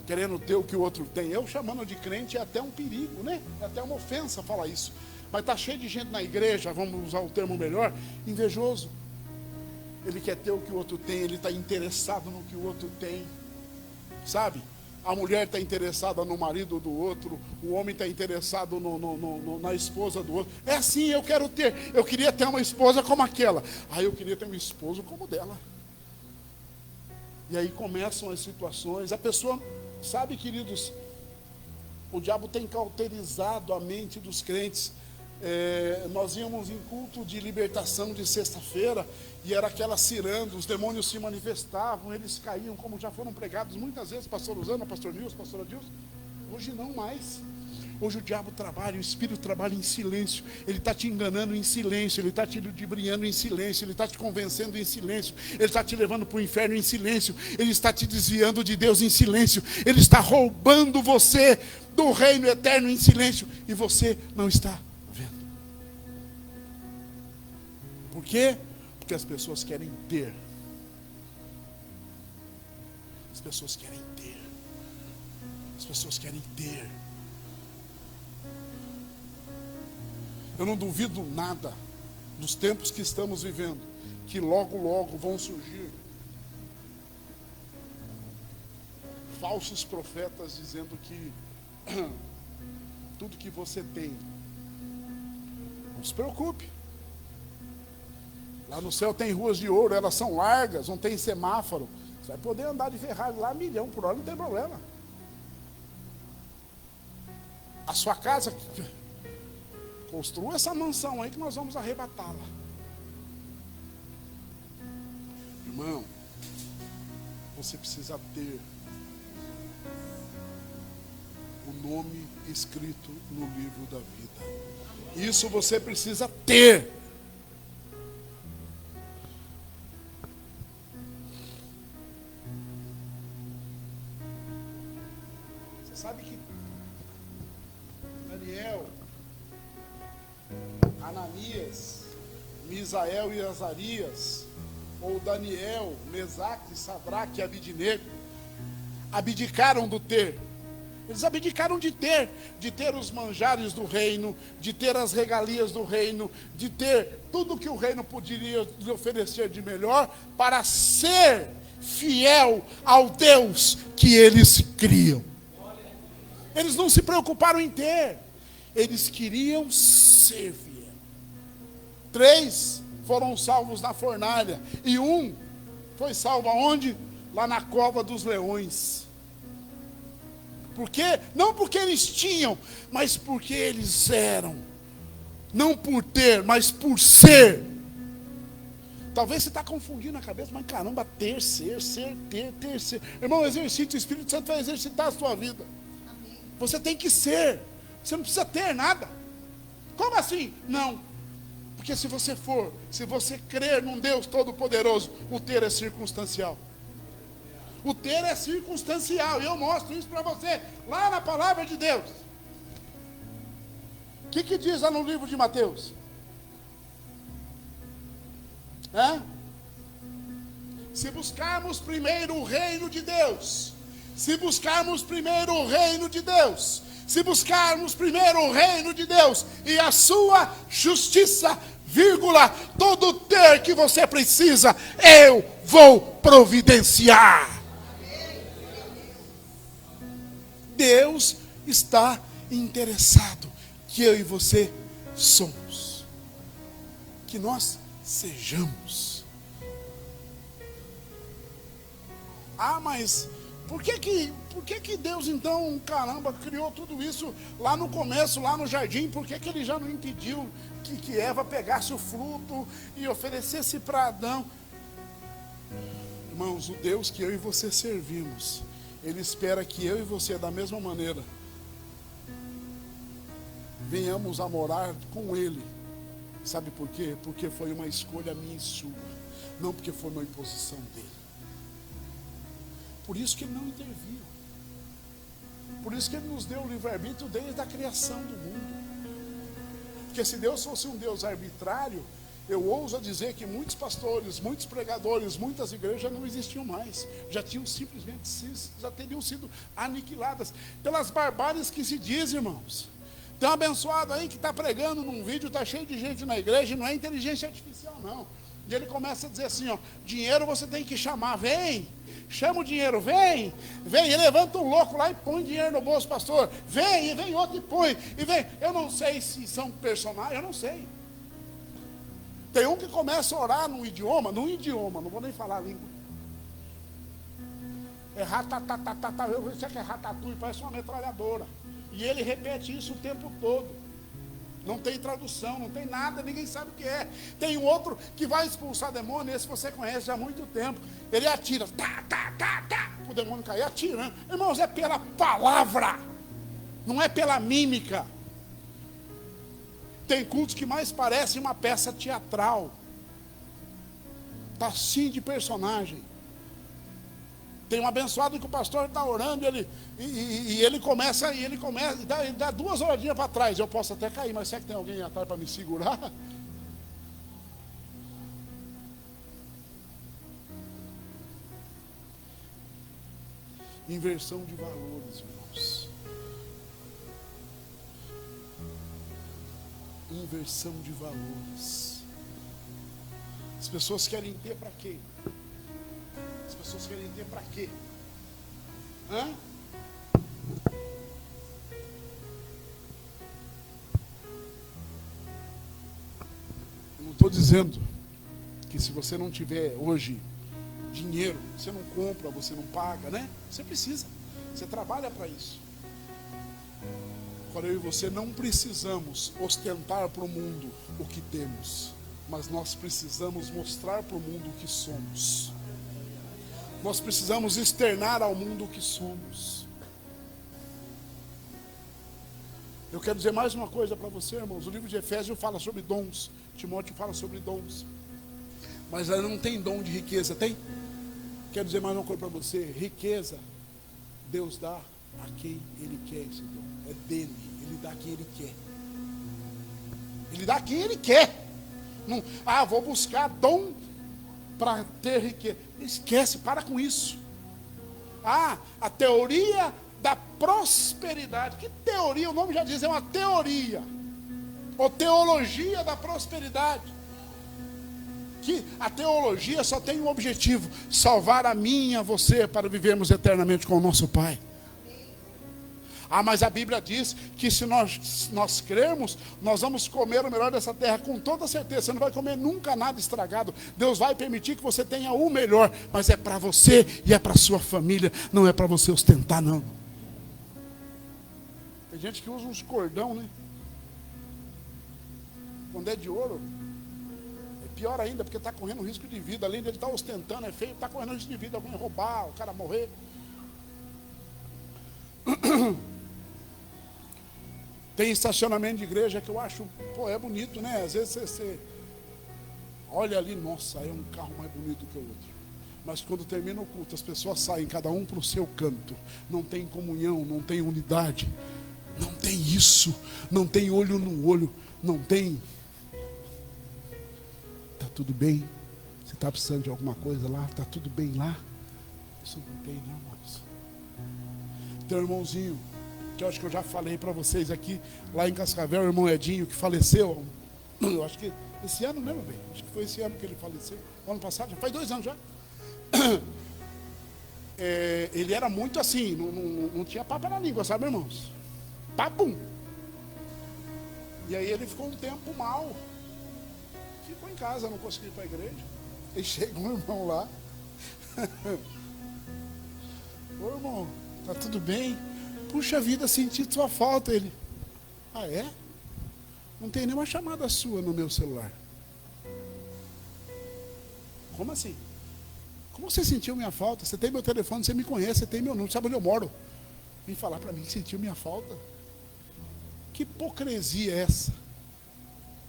Querendo ter o que o outro tem. Eu chamando de crente é até um perigo, né? É até uma ofensa falar isso. Mas está cheio de gente na igreja, vamos usar o termo melhor, invejoso. Ele quer ter o que o outro tem, ele está interessado no que o outro tem. Sabe? A mulher está interessada no marido do outro, o homem está interessado na esposa do outro. É assim, eu quero ter. Eu queria ter uma esposa como aquela. Eu queria ter um esposo como o dela. E aí começam as situações. A pessoa, sabe, queridos, o diabo tem cauterizado a mente dos crentes. Nós íamos em culto de libertação de sexta-feira, e era aquela ciranda, os demônios se manifestavam, eles caíam, como já foram pregados muitas vezes, pastor Usana, pastor Nilson, pastor Adilson. Hoje não mais. Hoje o diabo trabalha, o espírito trabalha em silêncio. Ele está te enganando em silêncio, ele está te ludibriando em silêncio, ele está te convencendo em silêncio, ele está te levando para o inferno em silêncio, ele está te desviando de Deus em silêncio, ele está roubando você do reino eterno em silêncio, e você não está vendo. Por quê? Porque as pessoas querem ter. As pessoas querem ter. As pessoas querem ter. Eu não duvido nada dos tempos que estamos vivendo, que logo, logo vão surgir falsos profetas dizendo que tudo que você tem, não se preocupe. Lá no céu tem ruas de ouro, elas são largas, não tem semáforo. Você vai poder andar de Ferrari lá 1.000 por hora, não tem problema. A sua casa, construa essa mansão aí que nós vamos arrebatá-la. Irmão, você precisa ter o nome escrito no livro da vida. Isso você precisa ter. Você sabe que Daniel, Ananias, Misael e Azarias, ou Daniel, Mesaque, Sadraque e Abidnego, abdicaram do ter. Eles abdicaram de ter os manjares do reino, de ter as regalias do reino, de ter tudo que o reino poderia lhe oferecer de melhor, para ser fiel ao Deus que eles criam. Eles não se preocuparam em ter, eles queriam ser fiel. 3 foram salvos na fornalha, e 1 foi salvo aonde? Lá na cova dos leões. Por quê? Não porque eles tinham, mas porque eles eram. Não por ter, mas por ser. Talvez você está confundindo a cabeça, mas caramba, ter, ser, ter, ser. Irmão, exercite, o Espírito Santo vai exercitar a sua vida. Amém. Você tem que ser. Você não precisa ter nada. Como assim? Não. Porque se você crer num Deus Todo-Poderoso, o ter é circunstancial. O ter é circunstancial, e eu mostro isso para você, lá na palavra de Deus. O que diz lá no livro de Mateus? Se buscarmos primeiro o reino de Deus, se buscarmos primeiro o reino de Deus, se buscarmos primeiro o reino de Deus e a sua justiça, vírgula, todo ter que você precisa, eu vou providenciar. Deus está interessado que eu e você somos, que nós sejamos. Mas por que Deus então, caramba, criou tudo isso lá no começo, lá no jardim? Por que ele já não impediu que Eva pegasse o fruto e oferecesse para Adão? Irmãos, o Deus que eu e você servimos, Ele espera que eu e você, da mesma maneira, venhamos a morar com Ele. Sabe por quê? Porque foi uma escolha minha e sua, não porque foi uma imposição dele. Por isso que Ele não interviu. Por isso que Ele nos deu o livre-arbítrio desde a criação do mundo. Porque se Deus fosse um Deus arbitrário, eu ouso dizer que muitos pastores, muitos pregadores, muitas igrejas não existiam mais. Já teriam sido aniquiladas pelas barbáries que se diz, irmãos. Tem um abençoado aí que está pregando num vídeo, está cheio de gente na igreja, e não é inteligência artificial, não. E ele começa a dizer assim, dinheiro você tem que chamar, vem, chama o dinheiro, vem, e levanta um louco lá e põe dinheiro no bolso, pastor, vem, e vem outro e põe, e vem. Eu não sei se são personagens, eu não sei. Tem um que começa a orar num idioma, não vou nem falar a língua. É ratatatata, eu sei que é ratatouille, parece uma metralhadora. E ele repete isso o tempo todo. Não tem tradução, não tem nada, ninguém sabe o que é. Tem um outro que vai expulsar demônio, esse você conhece já há muito tempo. Ele atira, o demônio cair atirando. Irmãos, é pela palavra, não é pela mímica. Tem cultos que mais parecem uma peça teatral. Está assim de personagem. Tem um abençoado que o pastor está orando, ele começa, dá 2 horadinhas para trás. Eu posso até cair, mas será que tem alguém atrás para me segurar? Inversão de valores, irmãos. inversão de valores. As pessoas querem ter para quê? As pessoas querem ter para quê? Hã? Eu não estou dizendo que se você não tiver hoje dinheiro, você não compra, você não paga, né? Você precisa, você trabalha para isso. Agora eu e você não precisamos ostentar para o mundo o que temos, mas nós precisamos mostrar para o mundo o que somos. Nós precisamos externar ao mundo o que somos. Eu quero dizer mais uma coisa para você, irmãos. O livro de Efésios fala sobre dons. Timóteo fala sobre dons. Mas ela não tem dom de riqueza, tem? Quero dizer mais uma coisa para você. Riqueza, Deus dá a quem Ele quer esse dom. É dele. Ele dá a quem Ele quer. Ele dá a quem Ele quer. Não, vou buscar dom para ter riqueza. Esquece, para com isso. A teoria da prosperidade. Que teoria? O nome já diz, é uma teoria. Ou teologia da prosperidade. Que a teologia só tem um objetivo: salvar a mim e a você para vivermos eternamente com o nosso Pai. Mas a Bíblia diz que se nós crermos, nós vamos comer o melhor dessa terra com toda certeza. Você não vai comer nunca nada estragado. Deus vai permitir que você tenha o melhor, mas é para você e é para a sua família, não é para você ostentar, não. Tem gente que usa uns cordão, né? Quando é de ouro, é pior ainda, porque está correndo risco de vida. Além de ele estar ostentando, é feio, está correndo risco de vida. Alguém roubar, o cara morrer. Tem estacionamento de igreja que eu acho, é bonito, né? Às vezes você olha ali, nossa, é um carro mais bonito que o outro. Mas quando termina o culto, as pessoas saem, cada um para o seu canto. Não tem comunhão, não tem unidade. Não tem isso. Não tem olho no olho. Não tem. Tá tudo bem? Você está precisando de alguma coisa lá? Tá tudo bem lá? Isso não tem, não, irmãos. Tem um irmãozinho, que eu acho que eu já falei para vocês aqui, lá em Cascavel, o irmão Edinho, que faleceu, eu acho que esse ano mesmo, bem, acho que foi esse ano que ele faleceu, ano passado, já faz 2 anos já. Ele era muito assim, não tinha papo na língua, sabe, irmãos? Papum. E aí ele ficou um tempo mal, ficou em casa, não conseguiu ir para a igreja. E chega um irmão lá, ô irmão, tá tudo bem? Puxa vida, senti sua falta. Ele, é? Não tem nenhuma chamada sua no meu celular. Como assim? Como você sentiu minha falta? Você tem meu telefone, você me conhece, você tem meu número, sabe onde eu moro? Vem falar para mim que sentiu minha falta. Que hipocrisia é essa?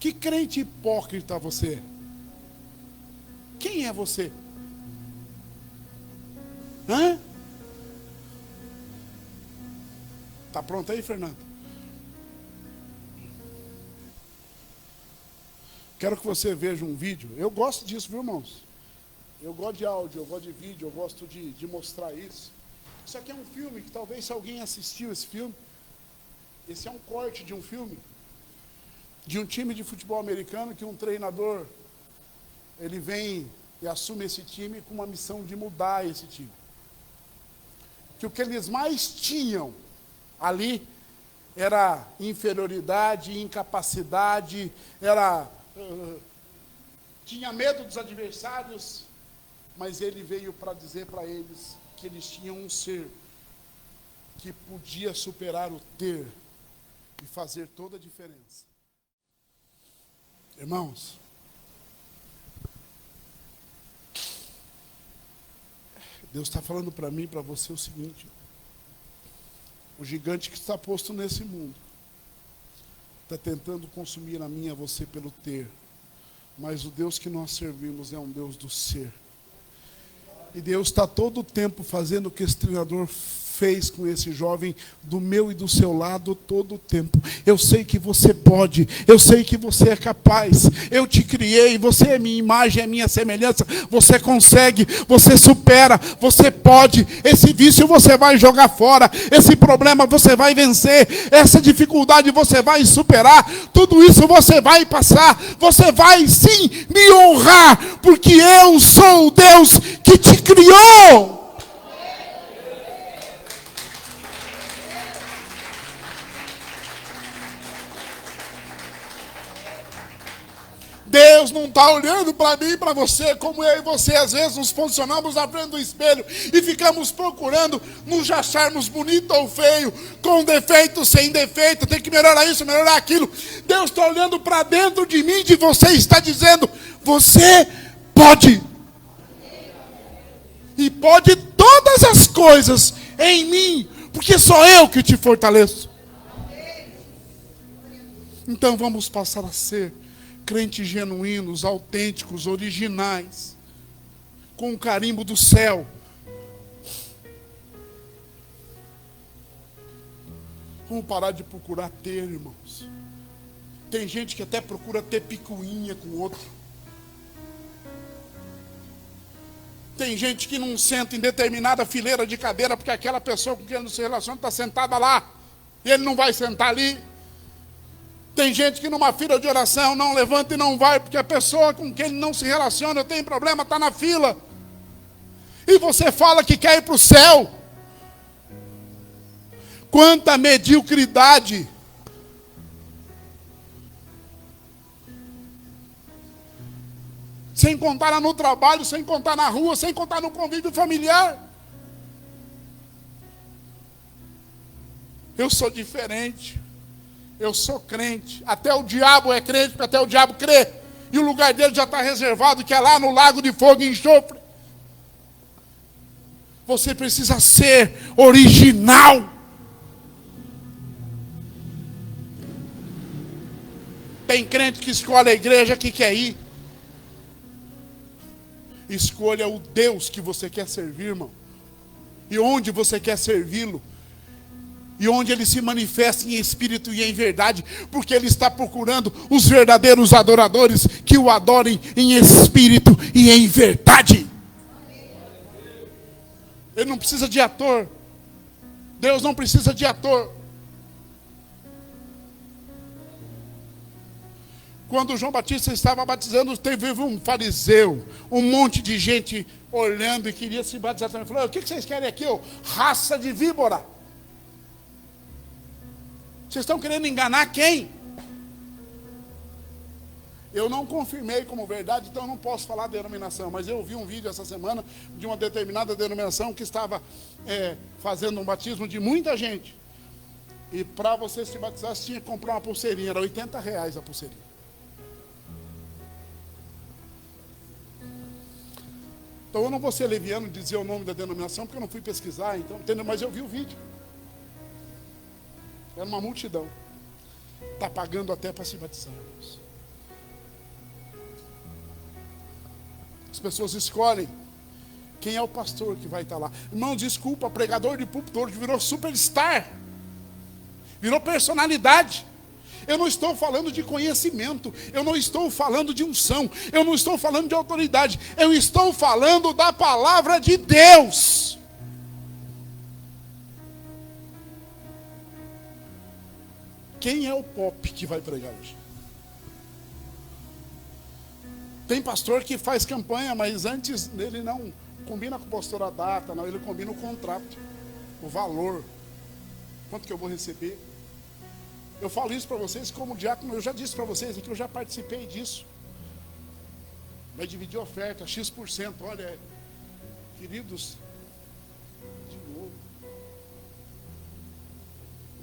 Que crente hipócrita você é? Quem é você? Hã? Tá pronto aí, Fernando? Quero que você veja um vídeo. Eu gosto disso, viu, irmãos? Eu gosto de áudio, eu gosto de vídeo, eu gosto de mostrar isso. Isso aqui é um filme que talvez se alguém assistiu esse filme, esse é um corte de um filme, de um time de futebol americano que um treinador, ele vem e assume esse time com uma missão de mudar esse time. Que o que eles mais tinham ali era inferioridade, incapacidade, tinha medo dos adversários, mas ele veio para dizer para eles que eles tinham um ser que podia superar o ter e fazer toda a diferença. Irmãos, Deus está falando para mim e para você o seguinte: o gigante que está posto nesse mundo está tentando consumir a mim e a você pelo ter, mas o Deus que nós servimos é um Deus do ser. E Deus está todo o tempo fazendo que esse treinador fez com esse jovem do meu e do seu lado todo o tempo. Eu sei que você pode, eu sei que você é capaz. Eu te criei, você é minha imagem, é minha semelhança. Você consegue, você supera, você pode. Esse vício você vai jogar fora, esse problema você vai vencer, essa dificuldade você vai superar. Tudo isso você vai passar, você vai sim me honrar, porque eu sou o Deus que te criou. Deus não está olhando para mim e para você, como eu e você às vezes nos posicionamos na frente do espelho e ficamos procurando nos acharmos bonito ou feio, com defeito, sem defeito, tem que melhorar isso, melhorar aquilo. Deus está olhando para dentro de mim, de você, e está dizendo: você pode. E pode todas as coisas em mim, porque sou eu que te fortaleço. Então vamos passar a ser crentes genuínos, autênticos, originais, com o carimbo do céu. Vamos parar de procurar ter, irmãos. Tem gente que até procura ter picuinha com o outro. Tem gente que não senta em determinada fileira de cadeira porque aquela pessoa com quem ele não se relaciona está sentada lá e ele não vai sentar ali. Tem gente que numa fila de oração não levanta e não vai porque a pessoa com quem ele não se relaciona tem problema, está na fila. E você fala que quer ir para o céu. Quanta mediocridade. Sem contar no trabalho, sem contar na rua, sem contar no convívio familiar. Eu sou diferente. Eu sou crente. Até o diabo é crente, porque até o diabo crê. E o lugar dele já está reservado, que é lá no lago de fogo e enxofre. Você precisa ser original. Tem crente que escolhe a igreja que quer ir. Escolha o Deus que você quer servir, irmão. E onde você quer servi-lo. E onde ele se manifesta em espírito e em verdade. Porque ele está procurando os verdadeiros adoradores que o adorem em espírito e em verdade. Ele não precisa de ator. Deus não precisa de ator. Quando João Batista estava batizando, teve um fariseu, um monte de gente olhando e queria se batizar também. Falou: o que vocês querem aqui, ô raça de víbora? Vocês estão querendo enganar quem? Eu não confirmei como verdade, então eu não posso falar de denominação. Mas eu vi um vídeo essa semana de uma determinada denominação que estava fazendo um batismo de muita gente. E para você se batizar, você tinha que comprar uma pulseirinha. Era R$80 a pulseirinha. Então eu não vou ser leviano de dizer o nome da denominação, porque eu não fui pesquisar, então, entendeu? Mas eu vi o vídeo. Era uma multidão. Está pagando até para se batizar. As pessoas escolhem quem é o pastor que vai estar lá. Irmão, desculpa, pregador de púlpito hoje virou superstar. Virou personalidade. Eu não estou falando de conhecimento, eu não estou falando de unção, eu não estou falando de autoridade, eu estou falando da palavra de Deus. Quem é o pop que vai pregar hoje? Tem pastor que faz campanha, mas antes ele não combina com o pastor a data, não, ele combina o contrato, o valor, quanto que eu vou receber. Eu falo isso para vocês como diácono, eu já disse para vocês aqui, eu já participei disso. Vai dividir oferta, X%. Olha, queridos, de novo.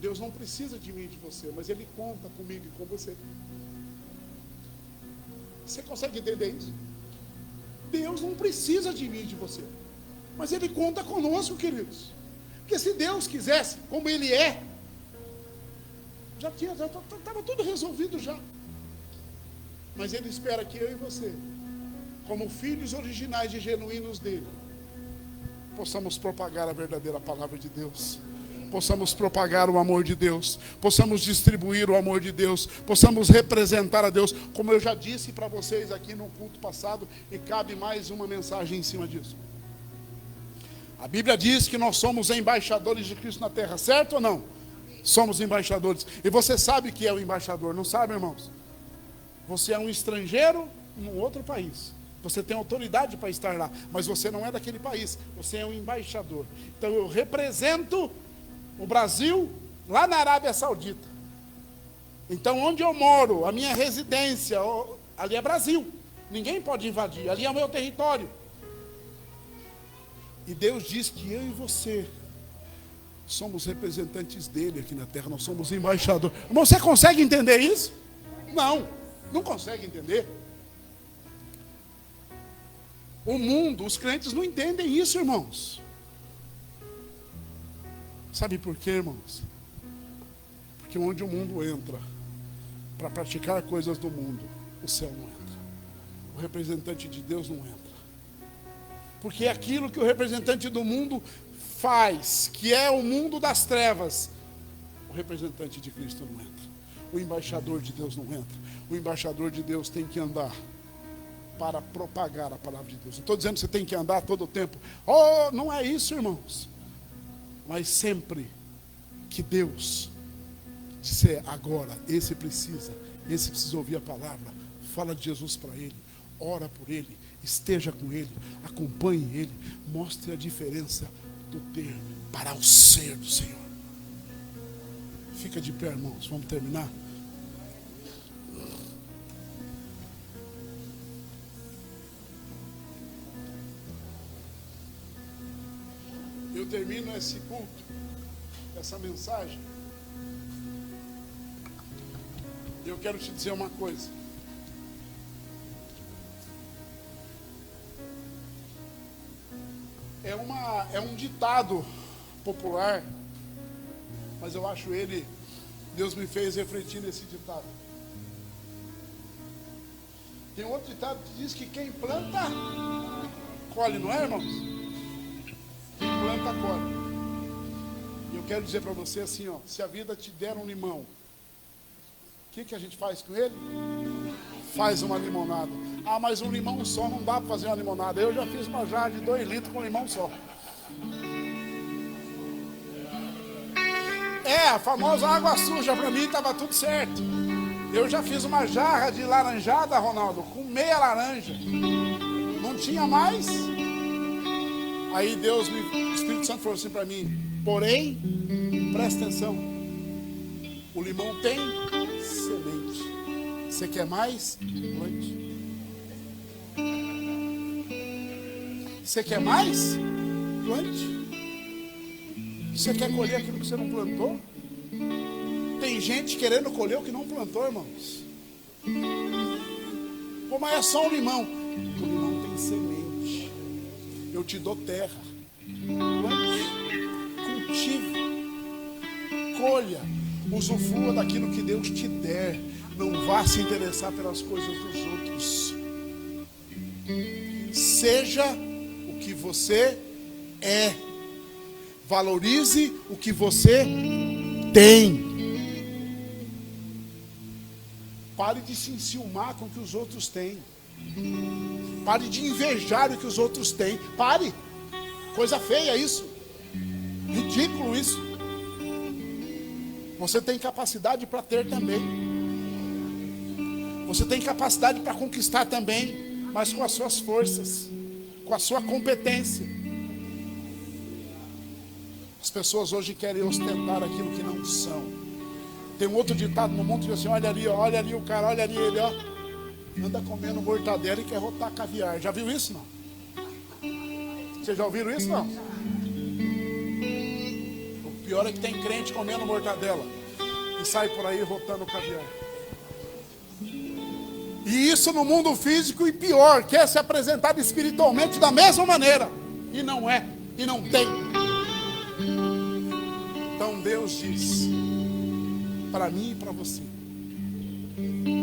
Deus não precisa de mim e de você, mas Ele conta comigo e com você. Você consegue entender isso? Deus não precisa de mim e de você, mas Ele conta conosco, queridos. Porque se Deus quisesse, como Ele é, já estava tudo resolvido já. Mas Ele espera que eu e você, como filhos originais e genuínos dele, possamos propagar a verdadeira palavra de Deus, possamos propagar o amor de Deus, possamos distribuir o amor de Deus, possamos representar a Deus, como eu já disse para vocês aqui no culto passado, e cabe mais uma mensagem em cima disso. A Bíblia diz que nós somos embaixadores de Cristo na terra, certo ou não? Somos embaixadores. E você sabe que é o embaixador, não sabe, irmãos? Você é um estrangeiro em um outro país. Você tem autoridade para estar lá, mas você não é daquele país. Você é um embaixador. Então eu represento o Brasil lá na Arábia Saudita. Então onde eu moro, a minha residência, ali é Brasil. Ninguém pode invadir, ali é o meu território. E Deus diz que eu e você somos representantes dele aqui na terra, nós somos embaixadores. Irmão, você consegue entender isso? Não consegue entender. O mundo, os crentes não entendem isso, irmãos. Sabe por quê, irmãos? Porque onde o mundo entra para praticar coisas do mundo, o céu não entra. O representante de Deus não entra. Porque aquilo que o representante do mundo faz, que é o mundo das trevas, o representante de Cristo não entra. O embaixador de Deus não entra. O embaixador de Deus tem que andar para propagar a palavra de Deus. Não estou dizendo que você tem que andar todo o tempo. Oh, não é isso, irmãos. Mas sempre que Deus disser agora, esse precisa ouvir a palavra, fala de Jesus para ele, ora por ele, esteja com ele, acompanhe ele, mostre a diferença do ter para o ser do Senhor. Fica de pé, irmãos, vamos terminar? Eu termino esse culto, essa mensagem. E eu quero te dizer uma coisa. É um ditado popular, mas eu acho Deus me fez refletir nesse ditado. Tem outro ditado que diz que quem planta, colhe, não é, irmãos? Quem planta, colhe. E eu quero dizer para você assim, ó, se a vida te der um limão, o que a gente faz com ele? Faz uma limonada. Ah, mas um limão só não dá para fazer uma limonada. Eu já fiz uma jarra de 2 litros com limão só. A famosa água suja, para mim estava tudo certo. Eu já fiz uma jarra de laranjada, Ronaldo, com meia laranja. Não tinha mais. Aí o Espírito Santo falou assim para mim, porém, presta atenção, o limão tem semente. Você quer mais? Plante. Você quer mais? Plante. Você quer colher aquilo que você não plantou? Tem gente querendo colher o que não plantou, irmãos. Pô, mas é só um limão. O limão tem semente. Eu te dou terra. Plante. Cultive. Colha. Usufrua daquilo que Deus te der. Não vá se interessar pelas coisas dos outros. Seja o que você é. Valorize o que você tem. Pare de se enciumar com o que os outros têm. Pare de invejar o que os outros têm. Pare. Coisa feia isso. Ridículo isso. Você tem capacidade para ter também. Você tem capacidade para conquistar também, mas com as suas forças, com a sua competência. As pessoas hoje querem ostentar aquilo que não são. Tem um outro ditado no mundo que diz assim, olha ali o cara, olha ali ele, ó. Anda comendo mortadela e quer rotar caviar. Já viu isso, não? Vocês já ouviram isso, não? O pior é que tem crente comendo mortadela e sai por aí rotando caviar. E isso no mundo físico e pior, quer se apresentar espiritualmente da mesma maneira. E não é, e não tem. Então Deus diz, para mim e para você,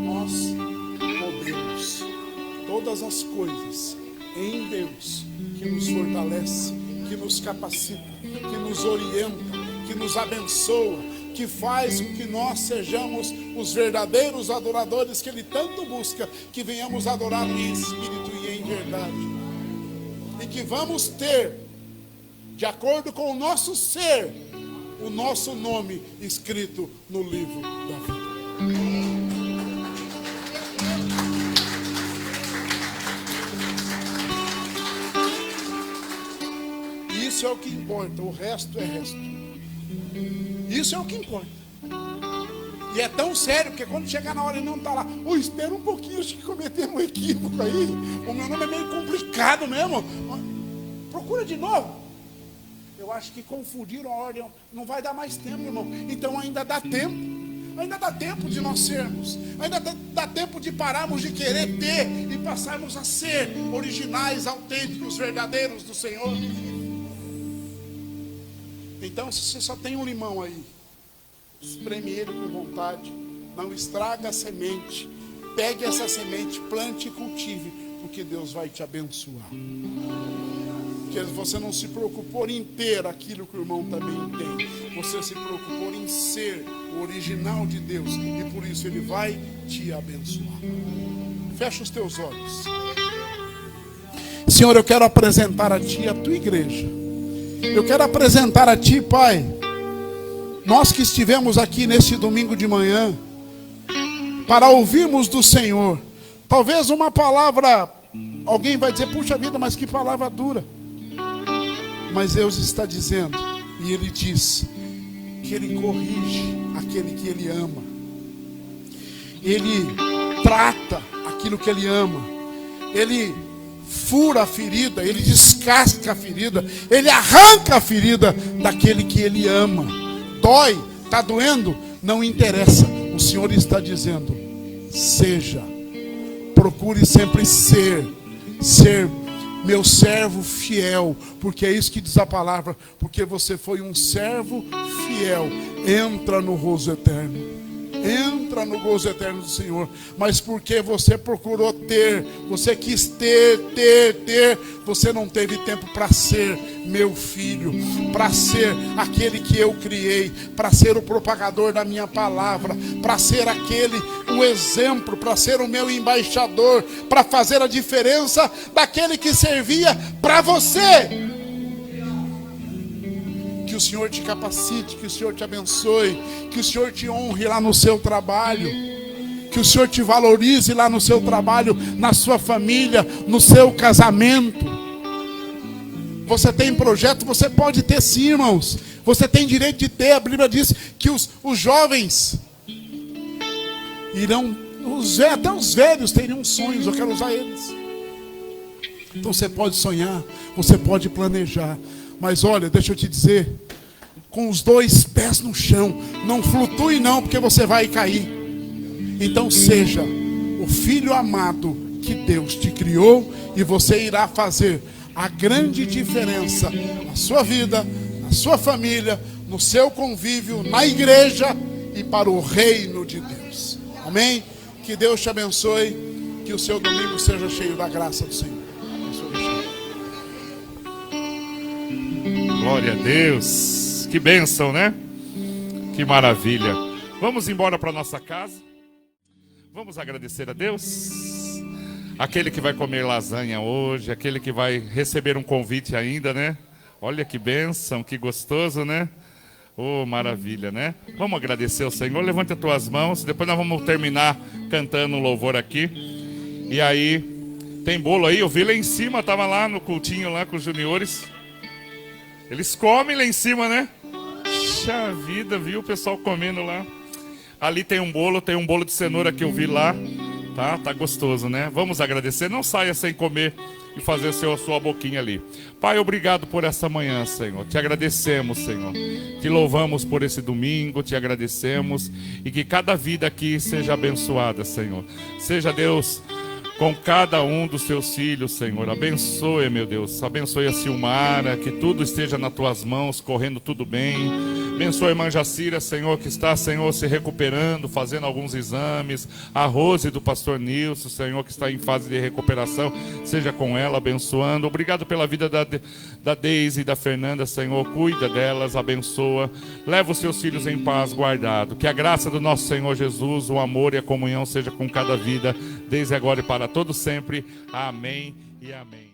nós podemos todas as coisas em Deus que nos fortalece, que nos capacita, que nos orienta, que nos abençoa, que faz com que nós sejamos os verdadeiros adoradores que Ele tanto busca, que venhamos adorá-lo em espírito e em verdade. E que vamos ter, de acordo com o nosso ser, o nosso nome escrito no livro da vida. Isso é o que importa, o resto é resto. Isso é o que importa. E é tão sério, porque quando chegar na hora e não está lá, espera um pouquinho, acho que cometemos um equívoco aí. O meu nome é meio complicado mesmo. Procura de novo. Eu acho que confundiram a ordem. Não vai dar mais tempo, irmão. Então ainda dá tempo. Ainda dá tempo de nós sermos. Ainda dá tempo de pararmos de querer ter e passarmos a ser originais, autênticos, verdadeiros do Senhor. Então, se você só tem um limão aí, espreme ele com vontade. Não estraga a semente. Pegue essa semente, plante e cultive, porque Deus vai te abençoar. Porque você não se preocupou em ter aquilo que o irmão também tem. Você se preocupou em ser o original de Deus. E por isso Ele vai te abençoar. Fecha os teus olhos. Senhor, eu quero apresentar a Ti a Tua igreja. Eu quero apresentar a Ti, Pai, nós que estivemos aqui neste domingo de manhã, para ouvirmos do Senhor. Talvez uma palavra, alguém vai dizer, puxa vida, mas que palavra dura. Mas Deus está dizendo, e Ele diz, que Ele corrige aquele que Ele ama. Ele trata aquilo que Ele ama. Ele fura a ferida, Ele descasca a ferida, Ele arranca a ferida daquele que Ele ama. Dói, está doendo? Não interessa. O Senhor está dizendo, seja, procure sempre ser meu servo fiel, porque é isso que diz a palavra, porque você foi um servo fiel. Entra no gozo eterno. Entra no gozo eterno do Senhor. Mas porque você procurou ter, você quis ter, você não teve tempo para ser meu filho, para ser aquele que eu criei, para ser o propagador da minha palavra, para ser aquele, o exemplo, para ser o meu embaixador, para fazer a diferença daquele que servia para você. Que o Senhor te capacite, que o Senhor te abençoe, que o Senhor te honre lá no seu trabalho, que o Senhor te valorize lá no seu trabalho, na sua família, no seu casamento. Você tem projeto, você pode ter sim, irmãos. Você tem direito de ter. A Bíblia diz que os jovens irão, até os velhos teriam sonhos. Eu quero usar eles. Então você pode sonhar, você pode planejar. Mas olha, deixa eu te dizer, com os dois pés no chão, não flutue não, porque você vai cair. Então seja o filho amado que Deus te criou, e você irá fazer a grande diferença na sua vida, na sua família, no seu convívio, na igreja e para o reino de Deus. Amém? Que Deus te abençoe, que o seu domingo seja cheio da graça do Senhor. Glória a Deus, que bênção, né? Que maravilha. Vamos embora para nossa casa. Vamos agradecer a Deus. Aquele que vai comer lasanha hoje, aquele que vai receber um convite ainda, né? Olha que bênção, que gostoso, né? Oh, maravilha, né? Vamos agradecer ao Senhor. Levante as tuas mãos. Depois nós vamos terminar cantando um louvor aqui. E aí, tem bolo aí? Eu vi lá em cima, estava lá no cultinho lá com os juniores. Eles comem lá em cima, né? Puxa vida, viu o pessoal comendo lá. Ali tem um bolo de cenoura que eu vi lá. Tá gostoso, né? Vamos agradecer. Não saia sem comer e fazer a sua boquinha ali. Pai, obrigado por essa manhã, Senhor. Te agradecemos, Senhor. Te louvamos por esse domingo, te agradecemos. E que cada vida aqui seja abençoada, Senhor. Seja, Deus, com cada um dos teus filhos, Senhor. Abençoe, meu Deus. Abençoe a Silmara, que tudo esteja nas tuas mãos, correndo tudo bem. Abençoa a irmã Jacira, Senhor, que está, Senhor, se recuperando, fazendo alguns exames. A Rose do pastor Nilson, Senhor, que está em fase de recuperação. Seja com ela, abençoando. Obrigado pela vida da Deise e da Fernanda, Senhor. Cuida delas, abençoa. Leva os seus filhos em paz guardado. Que a graça do nosso Senhor Jesus, o amor e a comunhão seja com cada vida, desde agora e para todo sempre. Amém e amém.